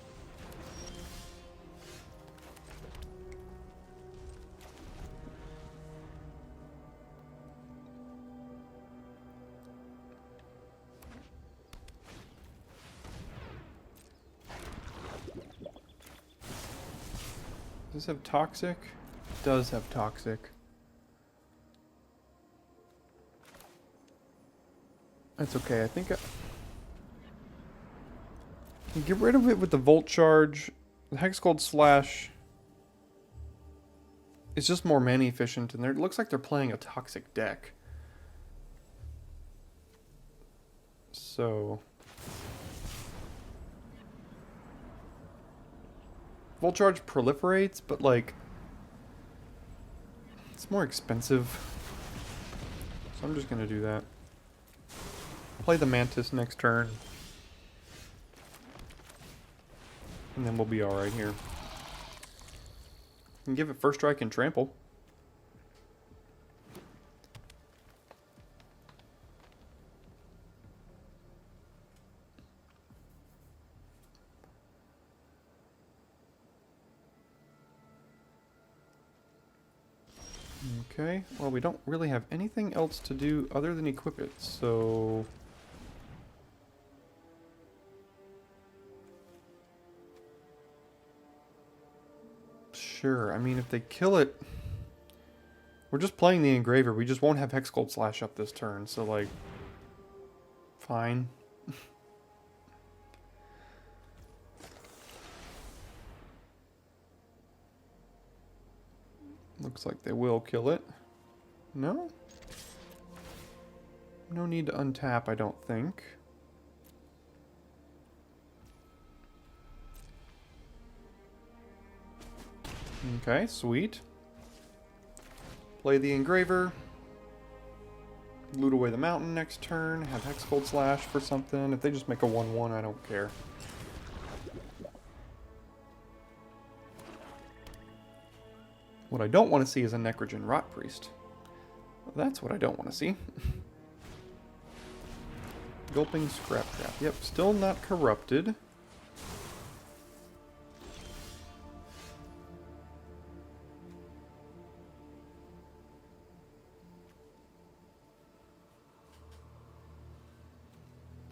[SPEAKER 1] Does this have toxic? It does have toxic. That's okay. I think I can get rid of it with the Volt Charge. The Hexgold Slash is just more mana efficient, and it looks like they're playing a toxic deck. So Volt Charge proliferates, but like it's more expensive. So I'm just gonna do that. Play the Mantis next turn. And then we'll be alright here. And give it first strike and trample. Okay, well we don't really have anything else to do other than equip it, so... Sure, I mean if they kill it... We're just playing the Engraver, we just won't have Hexgold Slash up this turn, so like... Fine. Looks like they will kill it. No? No need to untap, I don't think. Okay, sweet. Play the Engraver. Loot away the mountain next turn. Have Hexgold Slash for something. If they just make a 1/1, I don't care. What I don't want to see is a Necrogen Rot Priest. That's what I don't want to see. Gulping Scrap Trap. Yep, still not corrupted.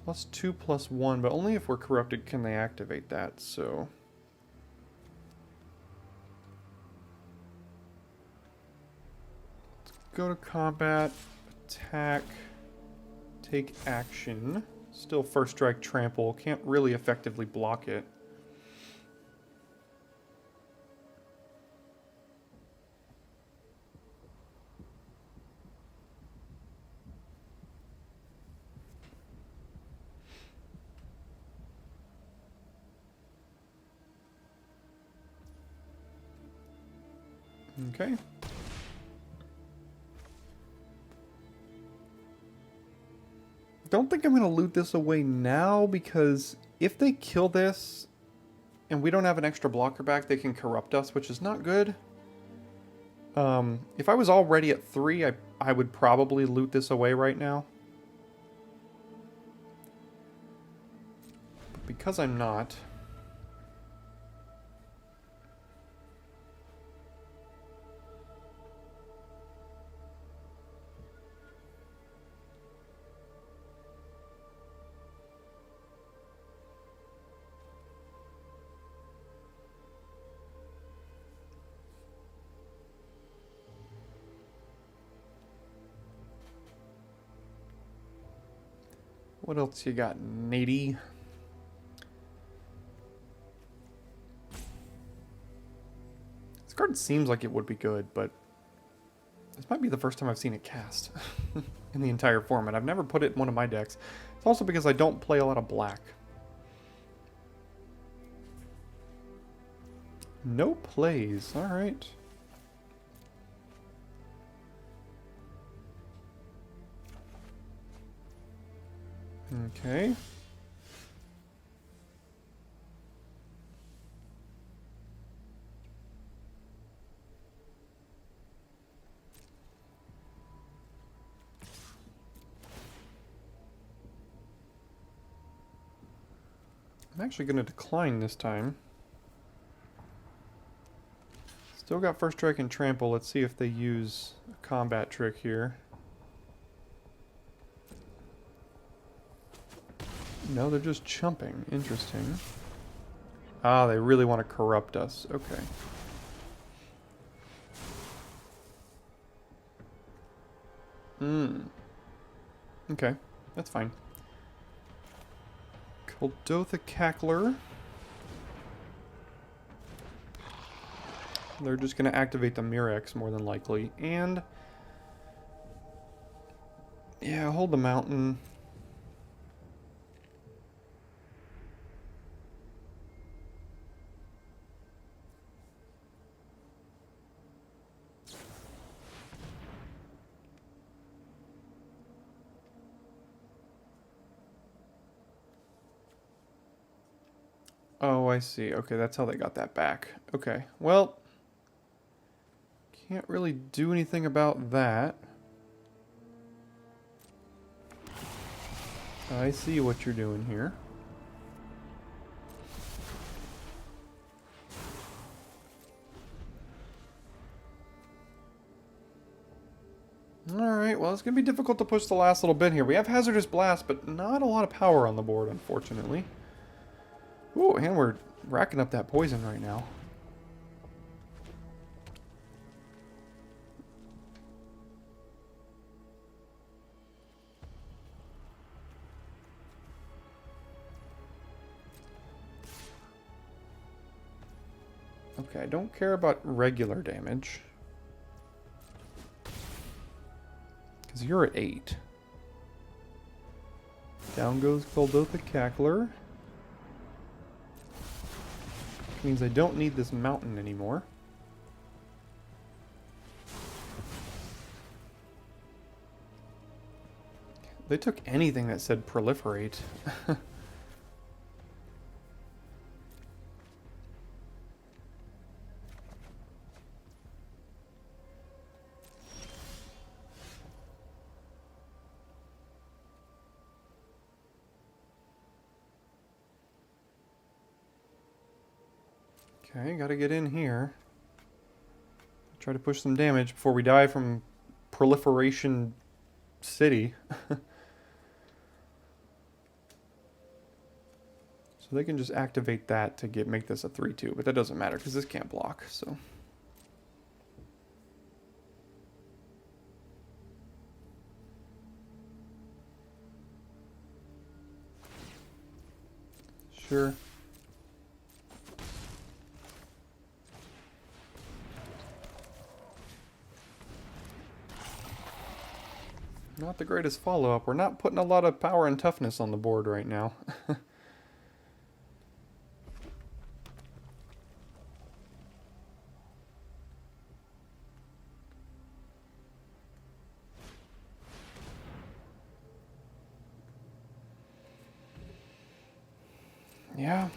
[SPEAKER 1] +2/+1, but only if we're corrupted can they activate that, so... Go to combat, attack, take action. Still first strike trample. Can't really effectively block it. Okay. Don't think I'm going to loot this away now, because if they kill this and we don't have an extra blocker back, they can corrupt us, which is not good. If I was already at 3, I would probably loot this away right now. But because I'm not... What else you got, Nady? This card seems like it would be good, but this might be the first time I've seen it cast in the entire format. I've never put it in one of my decks. It's also because I don't play a lot of black. No plays, alright. Okay. I'm actually going to decline this time. Still got first strike and trample. Let's see if they use a combat trick here. No, they're just chumping. Interesting. Ah, they really want to corrupt us. Okay. Okay, that's fine. Kuldotha Cackler. They're just going to activate the Murex more than likely. And yeah, hold the mountain. Oh, I see. Okay, that's how they got that back. Okay, well, can't really do anything about that. I see what you're doing here. Alright, well, it's going to be difficult to push the last little bit here. We have Hazardous Blast, but not a lot of power on the board, unfortunately. Ooh, and we're racking up that poison right now. Okay, I don't care about regular damage. Because you're at 8. Down goes Kuldotha Cackler. Which means I don't need this mountain anymore. They took anything that said proliferate. Okay, gotta get in here. Try to push some damage before we die from Proliferation City. So they can just activate that to make this a 3-2, but that doesn't matter because this can't block, so. Sure. Not the greatest follow-up. We're not putting a lot of power and toughness on the board right now. Yeah.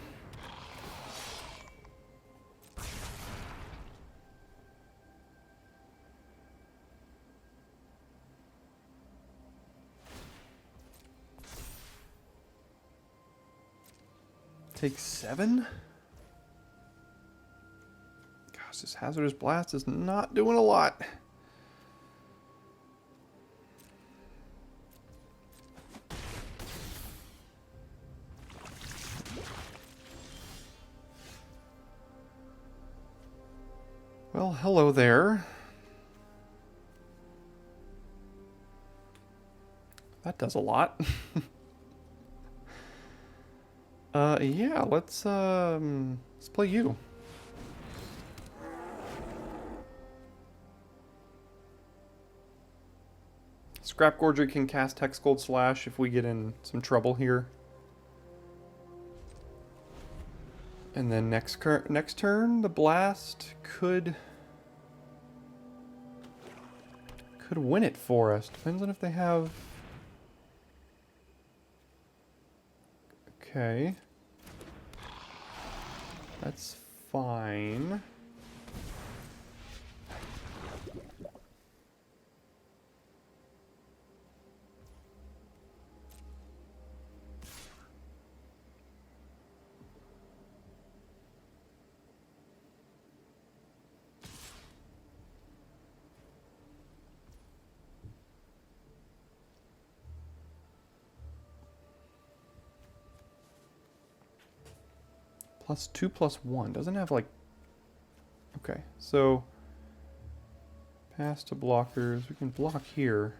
[SPEAKER 1] Take 7? Gosh, this Hazardous Blast is not doing a lot. Well, hello there. That does a lot. Yeah, let's play you. Scrap Gorger can cast Hexgold Slash if we get in some trouble here. And then next turn, the Blast could win it for us. Depends on if they have... Okay. That's fine. +2/+1. Doesn't have like... Okay, so... Pass to blockers. We can block here.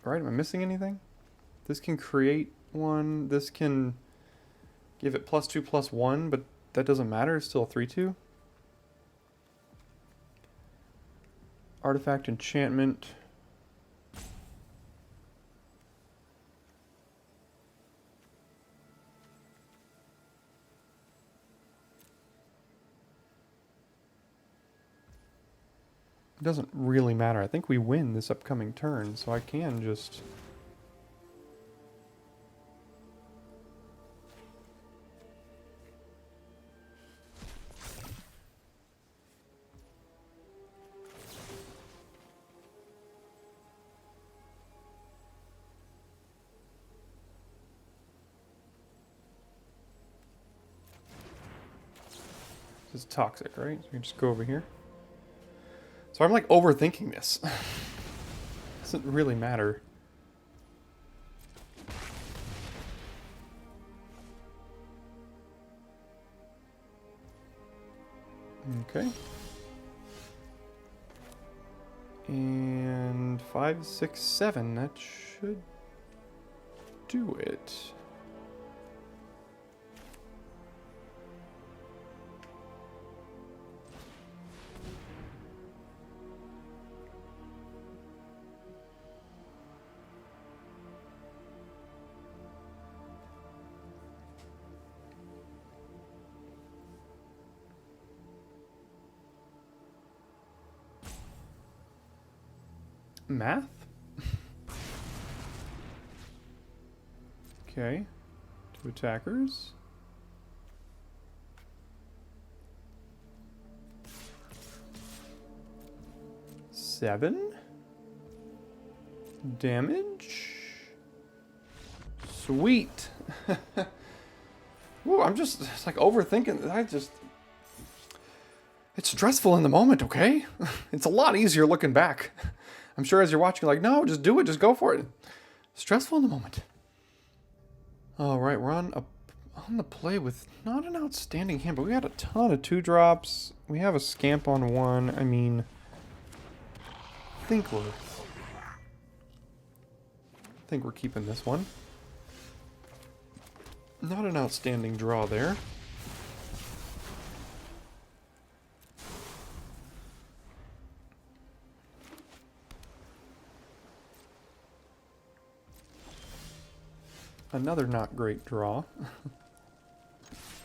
[SPEAKER 1] right? Am I missing anything? This can create one. This can give it +2/+1, but that doesn't matter. It's still a 3/2. Artifact enchantment. It doesn't really matter. I think we win this upcoming turn, so I can just... This is toxic, right? So we just go over here. So I'm like overthinking this. Doesn't really matter. Okay. And 5, 6, 7. That should do it. Math? Okay. 2 attackers. Seven damage. Sweet. Woo, I'm just it's like overthinking. It's stressful in the moment, okay? It's a lot easier looking back. I'm sure as you're watching, you're like, no, just do it, just go for it. Stressful in the moment. All right, we're on the play with not an outstanding hand, but we got a ton of 2-drops. We have a scamp on 1. I mean, I think we're keeping this one. Not an outstanding draw there. Another not great draw.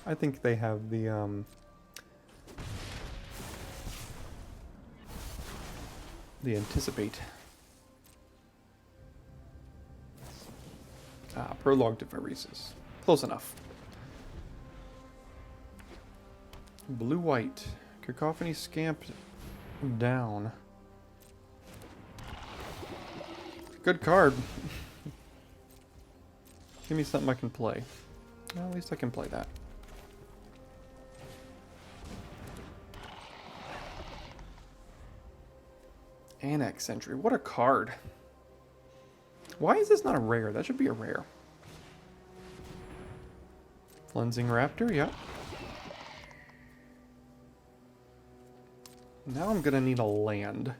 [SPEAKER 1] I think they have the anticipate. Prologue to Phyrexia. Close enough. Blue-white. Cacophony Scamp down. Good card. Give me something I can play. Well, at least I can play that. Annex Sentry. What a card. Why is this not a rare? That should be a rare. Flensing Raptor, yep. Now I'm gonna need a land.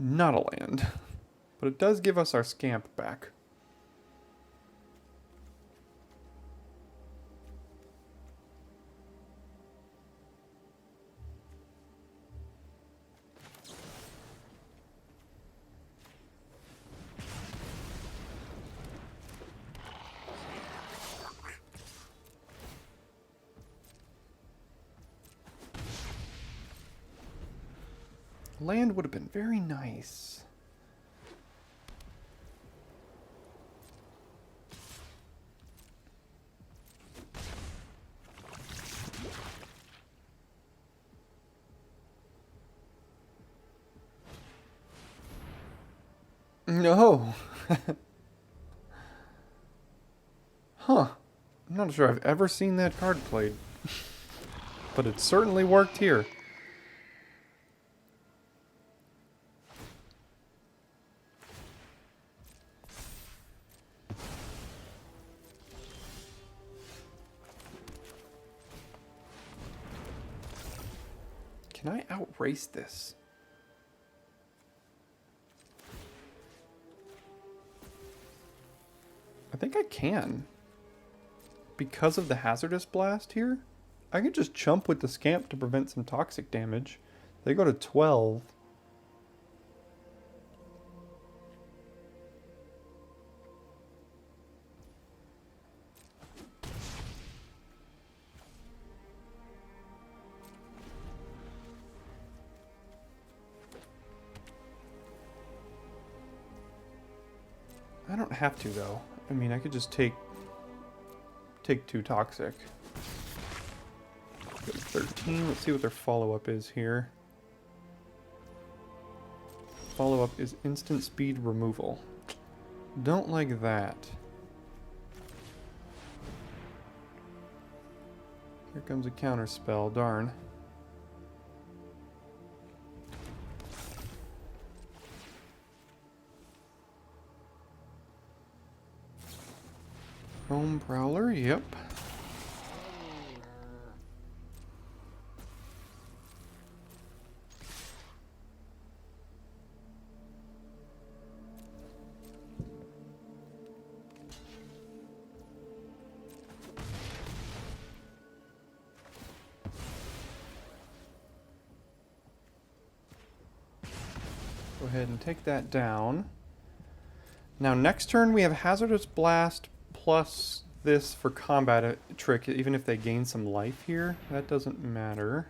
[SPEAKER 1] Not a land. But it does give us our scamp back. Land would have been very nice. No. Huh. I'm not sure I've ever seen that card played. But it certainly worked here. Can I outrace this? I think I can. Because of the hazardous blast here, I can just chump with the scamp to prevent some toxic damage. They go to 12. I don't have to though. I mean, I could just take 2 toxic. Go to 13. Let's see what their follow-up is here. Follow-up is instant speed removal. Don't like that. Here comes a counter spell, darn. Home Prowler, yep. Go ahead and take that down. Now next turn we have Hazardous Blast plus this for combat trick, even if they gain some life here. That doesn't matter.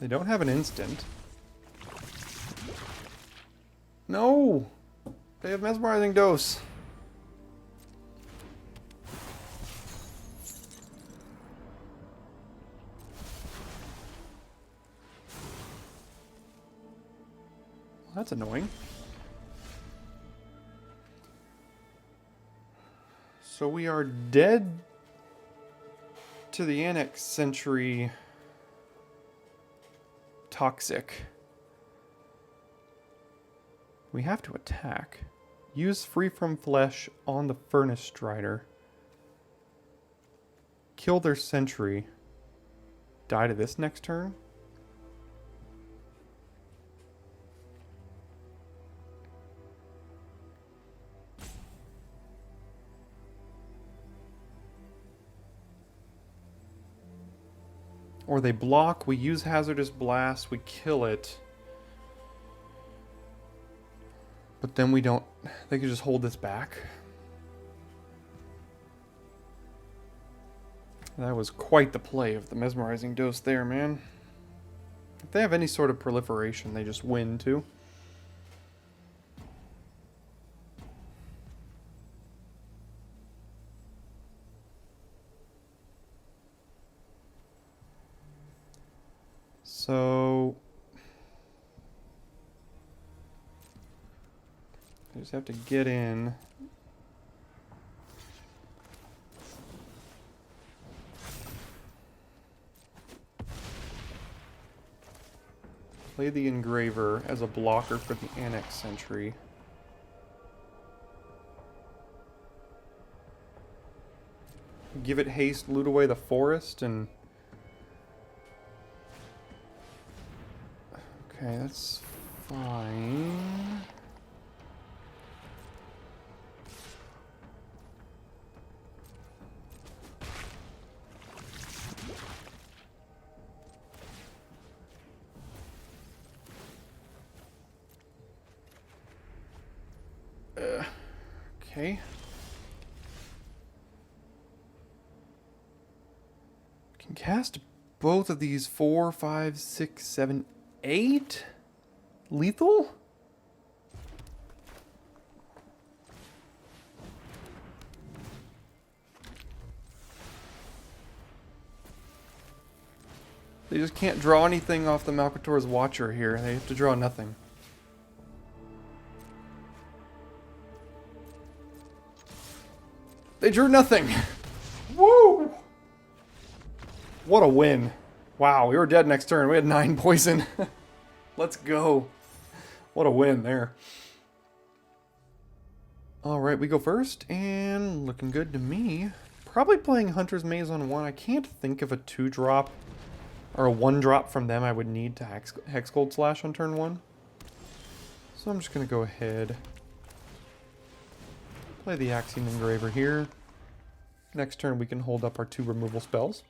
[SPEAKER 1] They don't have an instant. No! They have Mesmerizing Dose. That's annoying. So we are dead to the Annex Sentry Toxic. We have to attack. Use Free From Flesh on the Furnace Strider. Kill their Sentry. Die to this next turn. Or they block, we use Hazardous Blast, we kill it. But then we don't... They could just hold this back. That was quite the play of the Mesmerizing Dose there, man. If they have any sort of proliferation, they just win, too. So... I just have to get in. Play the Engraver as a blocker for the Annex Sentry. Give it haste, loot away the forest, and... Okay, that's fine. Okay. Can cast both of these 4, 5, 6, 7, 8? Lethal? They just can't draw anything off the Malcator's Watcher here. They have to draw nothing. They drew nothing! Woo! What a win. Wow, we were dead next turn. We had 9 poison. Let's go. What a win there. Alright, we go first, and looking good to me. Probably playing Hunter's Maze on 1. I can't think of a 2-drop or a 1-drop from them I would need to Hexgold Slash on turn 1. So I'm just going to go ahead, play the Axiom Engraver here. Next turn we can hold up our 2 removal spells.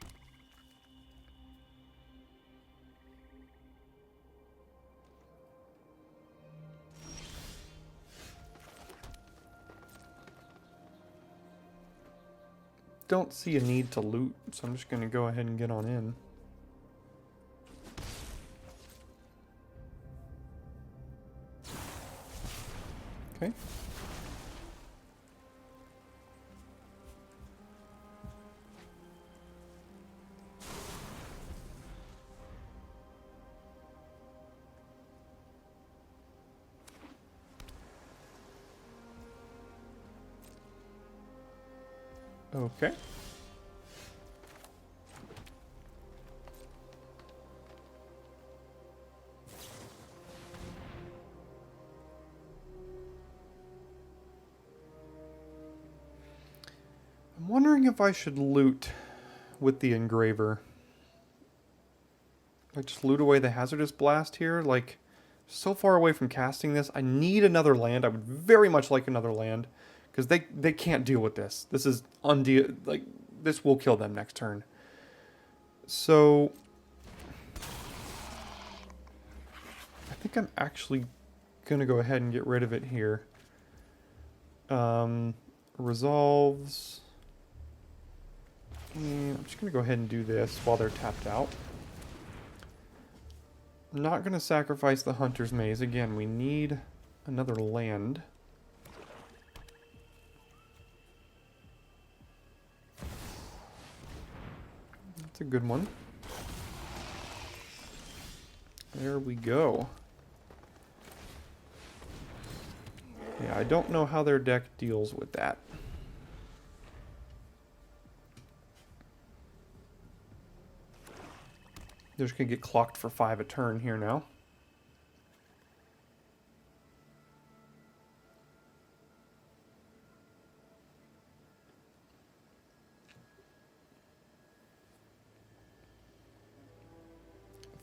[SPEAKER 1] Don't see a need to loot, so I'm just going to go ahead and get on in. Okay. Okay. I'm wondering if I should loot with the engraver. Like, just loot away the hazardous blast here. Like, so far away from casting this. I need another land. I would very much like another land. Because they can't deal with this. This is like, this will kill them next turn. So I think I'm actually gonna go ahead and get rid of it here. Resolves. And I'm just gonna go ahead and do this while they're tapped out. I'm not gonna sacrifice the Hunter's Maze. Again, we need another land. That's a good one. There we go. Yeah, I don't know how their deck deals with that. They're just going to get clocked for 5 a turn here now.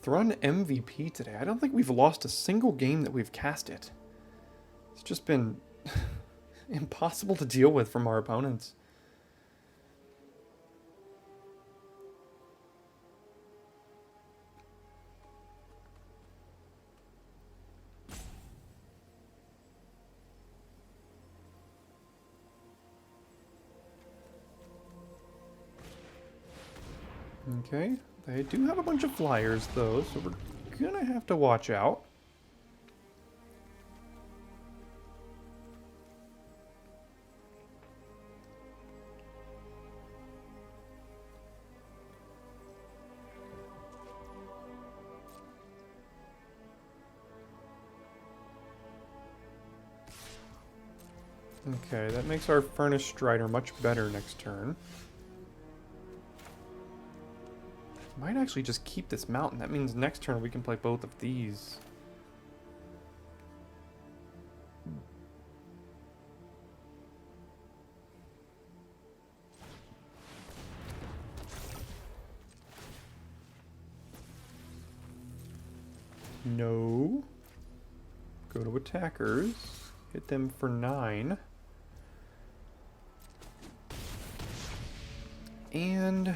[SPEAKER 1] Thrun MVP today. I don't think we've lost a single game that we've cast it. It's just been impossible to deal with from our opponents. Okay, they do have a bunch of flyers though, so we're gonna have to watch out. Okay, that makes our Furnace Strider much better next turn. Might actually just keep this mountain. That means next turn we can play both of these. No. Go to attackers. Hit them for 9. And the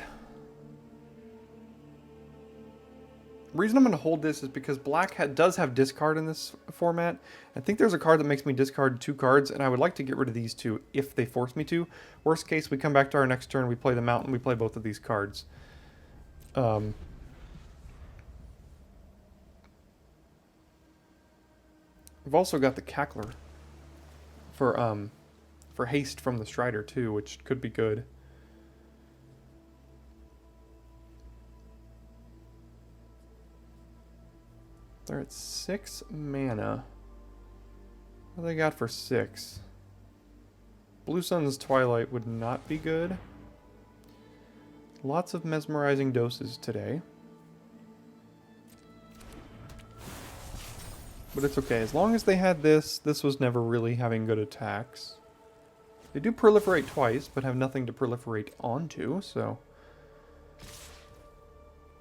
[SPEAKER 1] reason I'm going to hold this is because Black does have discard in this format. I think there's a card that makes me discard 2 cards, and I would like to get rid of these 2 if they force me to. Worst case, we come back to our next turn, we play the mountain, we play both of these cards. We've also got the Cackler for haste from the Strider too, which could be good. They're at 6 mana. What do they got for 6? Blue Sun's Twilight would not be good. Lots of mesmerizing doses today. But it's okay. As long as they had this, this was never really having good attacks. They do proliferate twice, but have nothing to proliferate onto, so...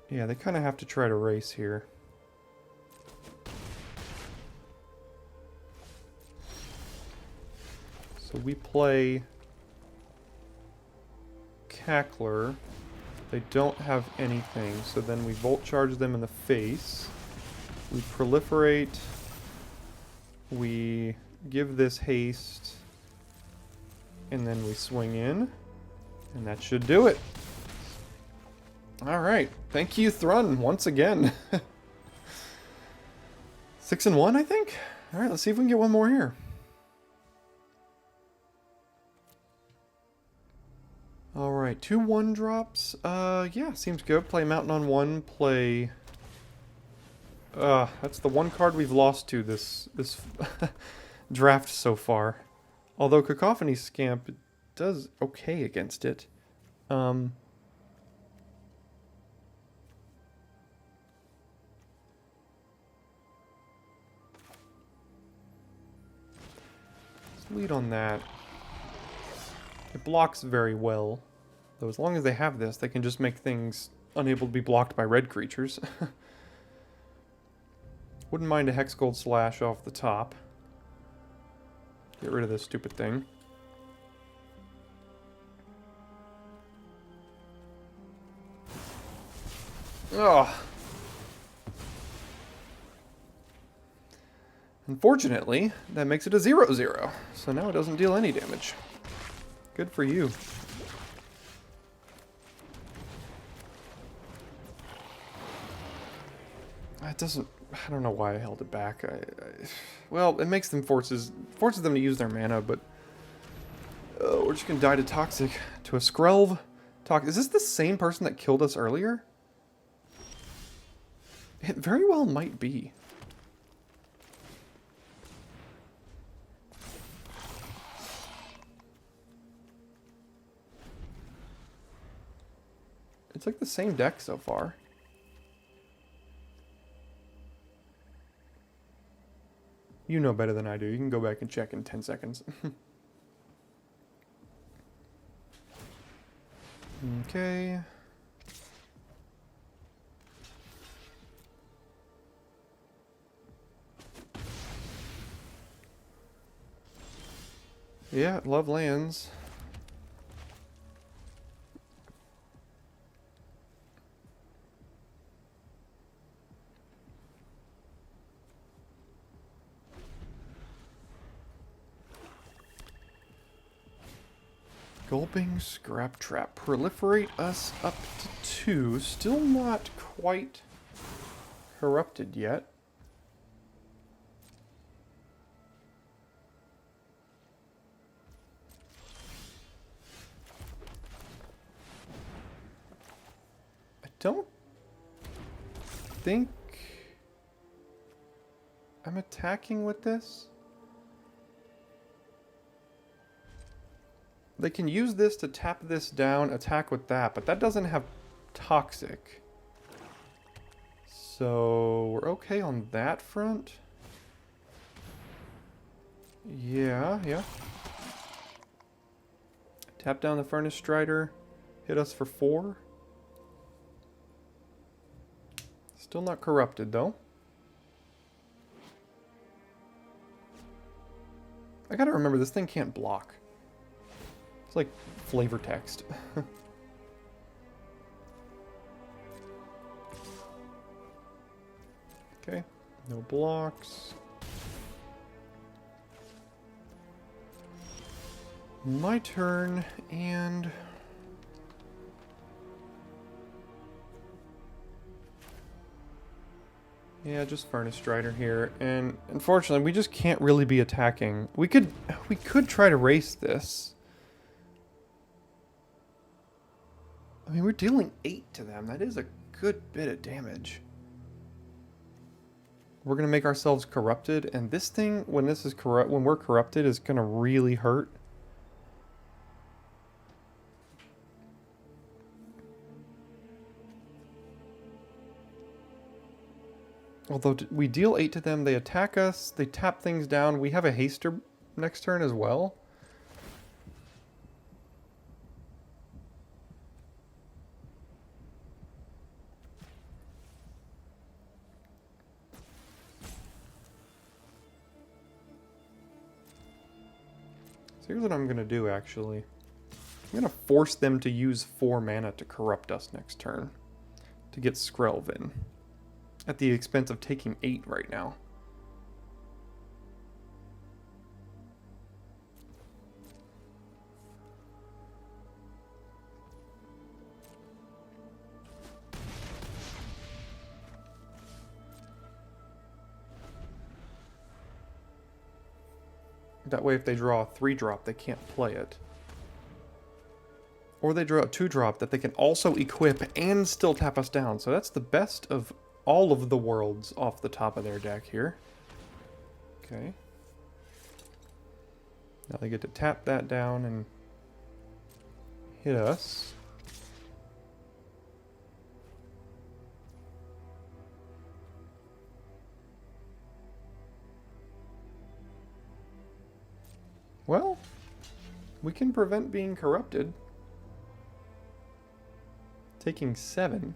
[SPEAKER 1] Yeah, they kind of have to try to race here. So we play Cackler. They don't have anything, so then we Volt Charge them in the face. We proliferate. We give this haste. And then we swing in. And that should do it. Alright. Thank you, Thrun, once again. 6-1, I think? Alright, let's see if we can get one more here. Alright, 2 1-drops. Yeah, seems good. Play Mountain on 1, play... that's the one card we've lost to this draft so far. Although Cacophony Scamp does okay against it. Let's lead on that. It blocks very well. Though as long as they have this, they can just make things unable to be blocked by red creatures. Wouldn't mind a Hexgold Slash off the top. Get rid of this stupid thing. Ugh. Unfortunately, that makes it a 0/0. So now it doesn't deal any damage. Good for you. It doesn't... I don't know why I held it back. Well, it makes them forces them to use their mana, but... we're just gonna die to Toxic. To a Skrelv. Is this the same person that killed us earlier? It very well might be. It's like the same deck so far. You know better than I do. You can go back and check in 10 seconds. Okay. Yeah, love lands. Gulping Scrap Trap. Proliferate us up to 2. Still not quite corrupted yet. I don't think I'm attacking with this. They can use this to tap this down, attack with that, but that doesn't have Toxic. So we're okay on that front. Yeah. Tap down the Furnace Strider. Hit us for 4. Still not corrupted, though. I gotta remember, this thing can't block. It's like flavor text. Okay, no blocks. My turn, and... yeah, just Furnace Strider here, and unfortunately we just can't really be attacking. We could try to race this. I mean, we're dealing 8 to them. That is a good bit of damage. We're gonna make ourselves corrupted, and this thing, when we're corrupted, is gonna really hurt. Although we deal 8 to them, they attack us, they tap things down. We have a haster next turn as well. So here's what I'm going to do, actually. I'm going to force them to use 4 mana to corrupt us next turn to get Skrelvin at the expense of taking 8 right now. That way if they draw a 3-drop, they can't play it. Or they draw a 2-drop that they can also equip and still tap us down. So that's the best of all of the worlds off the top of their deck here. Okay. Now they get to tap that down and hit us. Well, we can prevent being corrupted. Taking 7.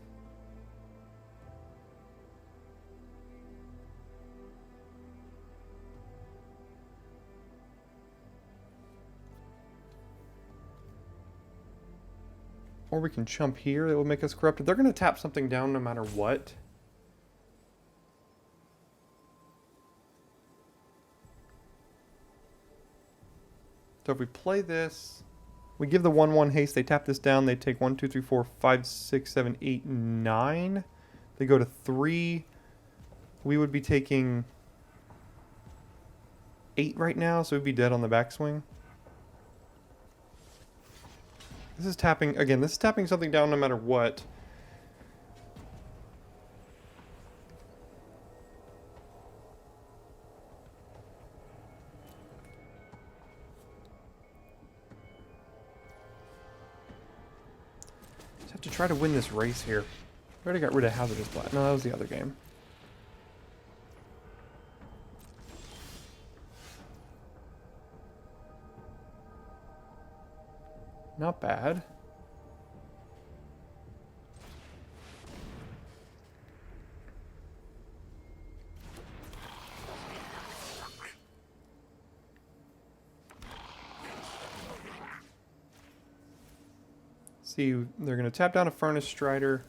[SPEAKER 1] Or we can chump here. That will make us corrupted. They're going to tap something down no matter what. So if we play this, we give the 1/1 haste, they tap this down, they take 1, 2, 3, 4, 5, 6, 7, 8, 9. They go to 3. We would be taking 8 right now, so we'd be dead on the backswing. This is tapping, again, this is tapping something down no matter what. Just have to try to win this race here. We already got rid of Hazardous Blast. No, that was the other game. Not bad. See, they're going to tap down a Furnace Strider.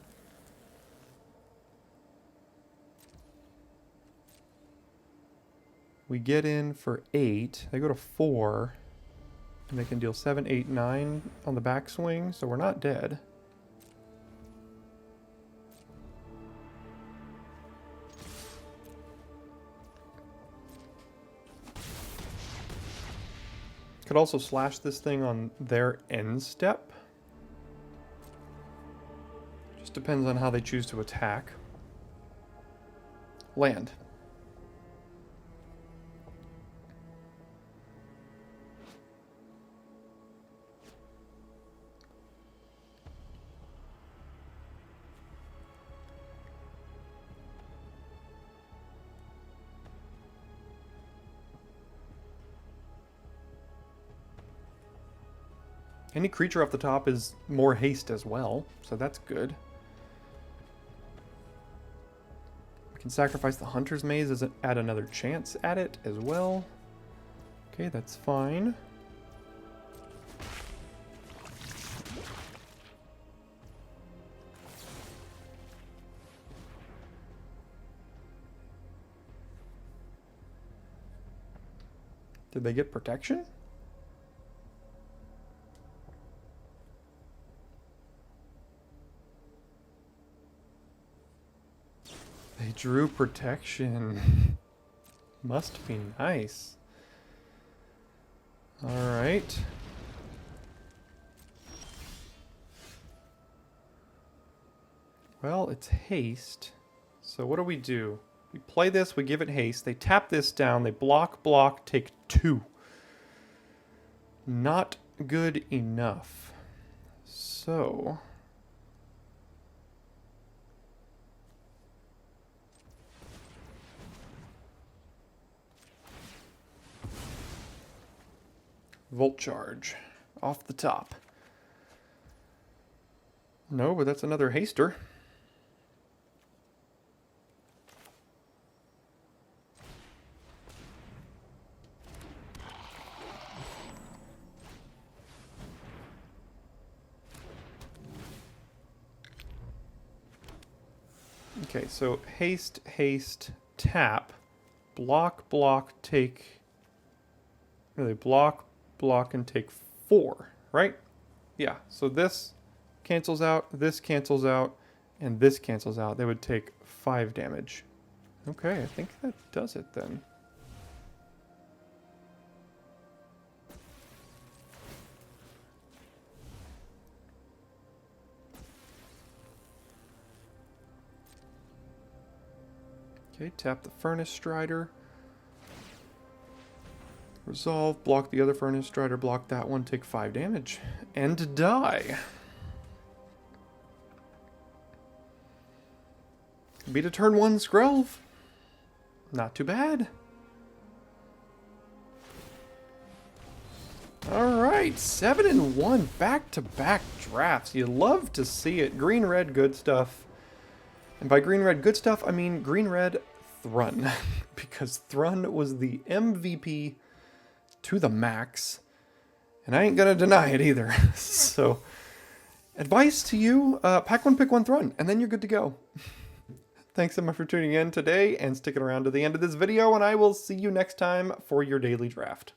[SPEAKER 1] We get in for 8. They go to 4. And they can deal 7, 8, 9 on the backswing, so we're not dead. Could also slash this thing on their end step. Just depends on how they choose to attack. Land. Any creature off the top is more haste as well, so that's good. We can sacrifice the Hunter's Maze as add another chance at it as well. Okay, that's fine. Did they get protection? They drew protection. Must be nice. Alright. Well, it's haste. So what do? We play this, we give it haste. They tap this down, they block, take 2. Not good enough. So... Volt Charge off the top. No, but that's another haster. Okay, so haste, haste, tap, block, block, take... Really, block, block, and take 4, right? Yeah, so this cancels out, and this cancels out. They would take 5 damage. Okay, I think that does it then. Okay, tap the Furnace Strider. Resolve, block the other Furnace Strider, block that one, take 5 damage. And die. Beat a turn 1 Skrelv. Not too bad. Alright, 7-1 back-to-back drafts. You love to see it. Green-red good stuff. And by green-red good stuff, I mean green-red Thrun. Because Thrun was the MVP to the max. And I ain't gonna deny it either. So, advice to you, pack one, pick one Thrun, and then you're good to go. Thanks so much for tuning in today and sticking around to the end of this video, and I will see you next time for your daily draft.